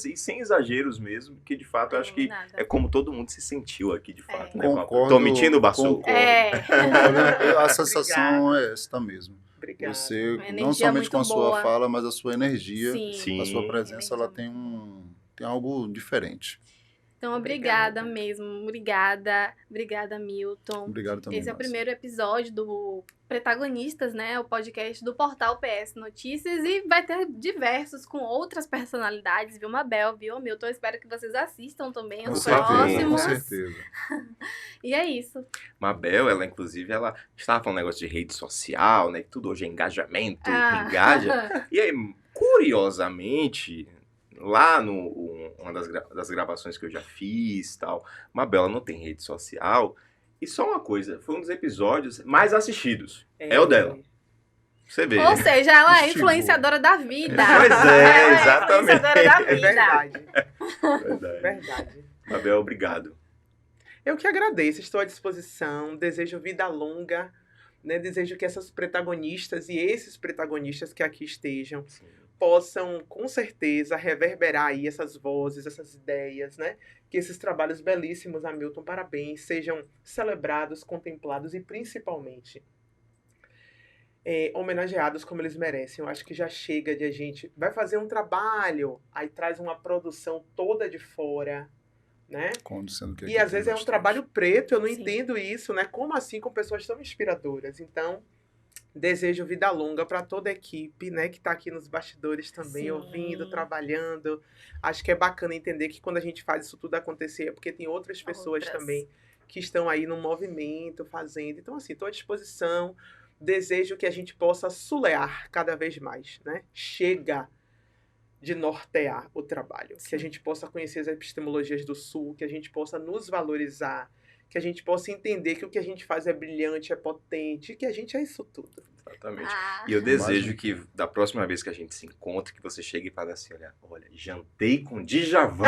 E sem exageros mesmo, que de fato eu acho que é como todo mundo se sentiu aqui, de fato. Né? Concordo. Tô mentindo, Baçou? A sensação é essa mesmo. Obrigado. Você, não somente com a sua fala, mas a sua energia, Sim. a sua presença, ela tem algo diferente. Então, obrigada mesmo. Obrigada, Milton. Obrigado também, Esse é o Márcia. primeiro episódio do Protagonistas, né? O podcast do portal PS Notícias. E vai ter diversos com outras personalidades, viu, Mabel, viu, Milton? Eu espero que vocês assistam também os próximos. Com certeza. E é isso. Mabel, ela inclusive, ela estava falando um negócio de rede social, né? Que tudo hoje é engajamento, engaja. E aí, curiosamente... Lá uma das gravações que eu já fiz tal, Mabel ela não tem rede social. E só uma coisa, foi um dos episódios mais assistidos. É o dela. Você vê. Ou seja, ela é influenciadora da vida. Pois é, exatamente. Influenciadora da vida. Verdade. Mabel, obrigado. Eu que agradeço, estou à disposição, desejo vida longa, né? Desejo que essas protagonistas e esses protagonistas que aqui estejam possam, com certeza, reverberar aí essas vozes, essas ideias, né? Que esses trabalhos belíssimos, Hamilton, parabéns, sejam celebrados, contemplados e, principalmente, homenageados como eles merecem. Eu acho que já chega de a gente... Vai fazer um trabalho, aí traz uma produção toda de fora, né? E às vezes é um trabalho preto, eu não entendo isso, né? Como assim com pessoas tão inspiradoras? Então... Desejo vida longa para toda a equipe, né, que está aqui nos bastidores também, ouvindo, trabalhando. Acho que é bacana entender que quando a gente faz isso tudo acontecer, é porque tem outras pessoas também que estão aí no movimento, fazendo. Então, assim, estou à disposição. Desejo que a gente possa sulear cada vez mais, né? Chega de nortear o trabalho. Que a gente possa conhecer as epistemologias do Sul, que a gente possa nos valorizar, que a gente possa entender que o que a gente faz é brilhante, é potente, que a gente é isso tudo. Exatamente. E eu desejo que da próxima vez que a gente se encontre, que você chegue e fale assim, olha, jantei com Djavan.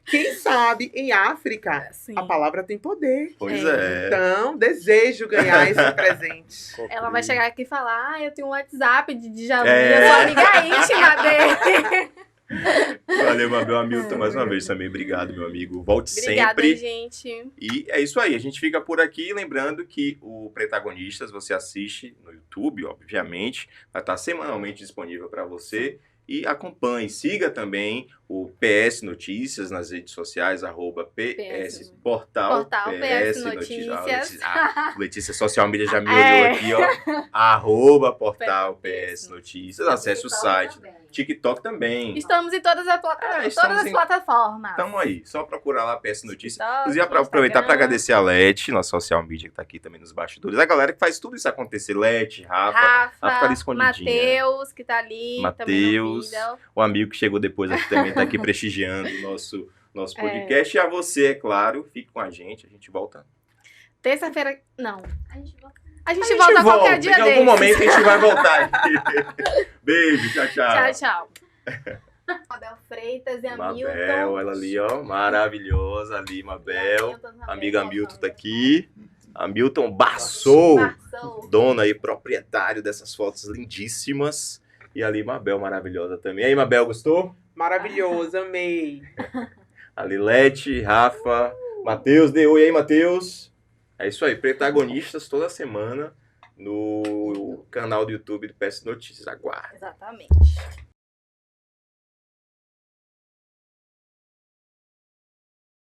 Quem sabe, em África, a palavra tem poder. Pois é. Então, desejo ganhar esse presente. Ela vai chegar aqui e falar, eu tenho um WhatsApp de Djavan, eu sou amiga íntima dele. Valeu, Mabel, Hamilton, mais uma vez também. Obrigado, meu amigo. Volte sempre. Obrigada, gente. E é isso aí. A gente fica por aqui. Lembrando que o Protagonistas você assiste no YouTube, obviamente. Vai estar semanalmente disponível para você. E acompanhe, siga também o PS Notícias nas redes sociais, @PS Portal PS Notícias. Letícia Social Media já me olhou aqui, ó. @Portal PS Notícias. Acesse o site. TikTok também. Estamos em todas as plataformas. Estamos aí, só procurar lá PS Notícias. Inclusive, aproveitar para agradecer a Leti, nossa social media que tá aqui também nos bastidores. A galera que faz tudo isso acontecer. Leti, Rafa tá ali escondidinha. Matheus, que tá ali. Matheus, o amigo que chegou depois aqui também tá aqui prestigiando o nosso podcast. E a você, é claro, fique com a gente volta. Terça-feira, não. A gente volta qualquer dia desse. Em algum momento a gente vai voltar. Beijo, tchau. Tchau. Mabel Freitas e a Milton. Mabel, ela ali, ó, maravilhosa ali, Mabel. Amiga Milton tá aqui. Hamilton Baçou, dono aí, proprietário dessas fotos lindíssimas. E ali, Mabel, maravilhosa também. E aí, Mabel, gostou? Maravilhoso, amei. Ali, Leti, Rafa, Matheus, dê oi aí, Matheus. É isso aí, protagonistas toda semana no canal do YouTube do PS Notícias. Aguarde. Exatamente.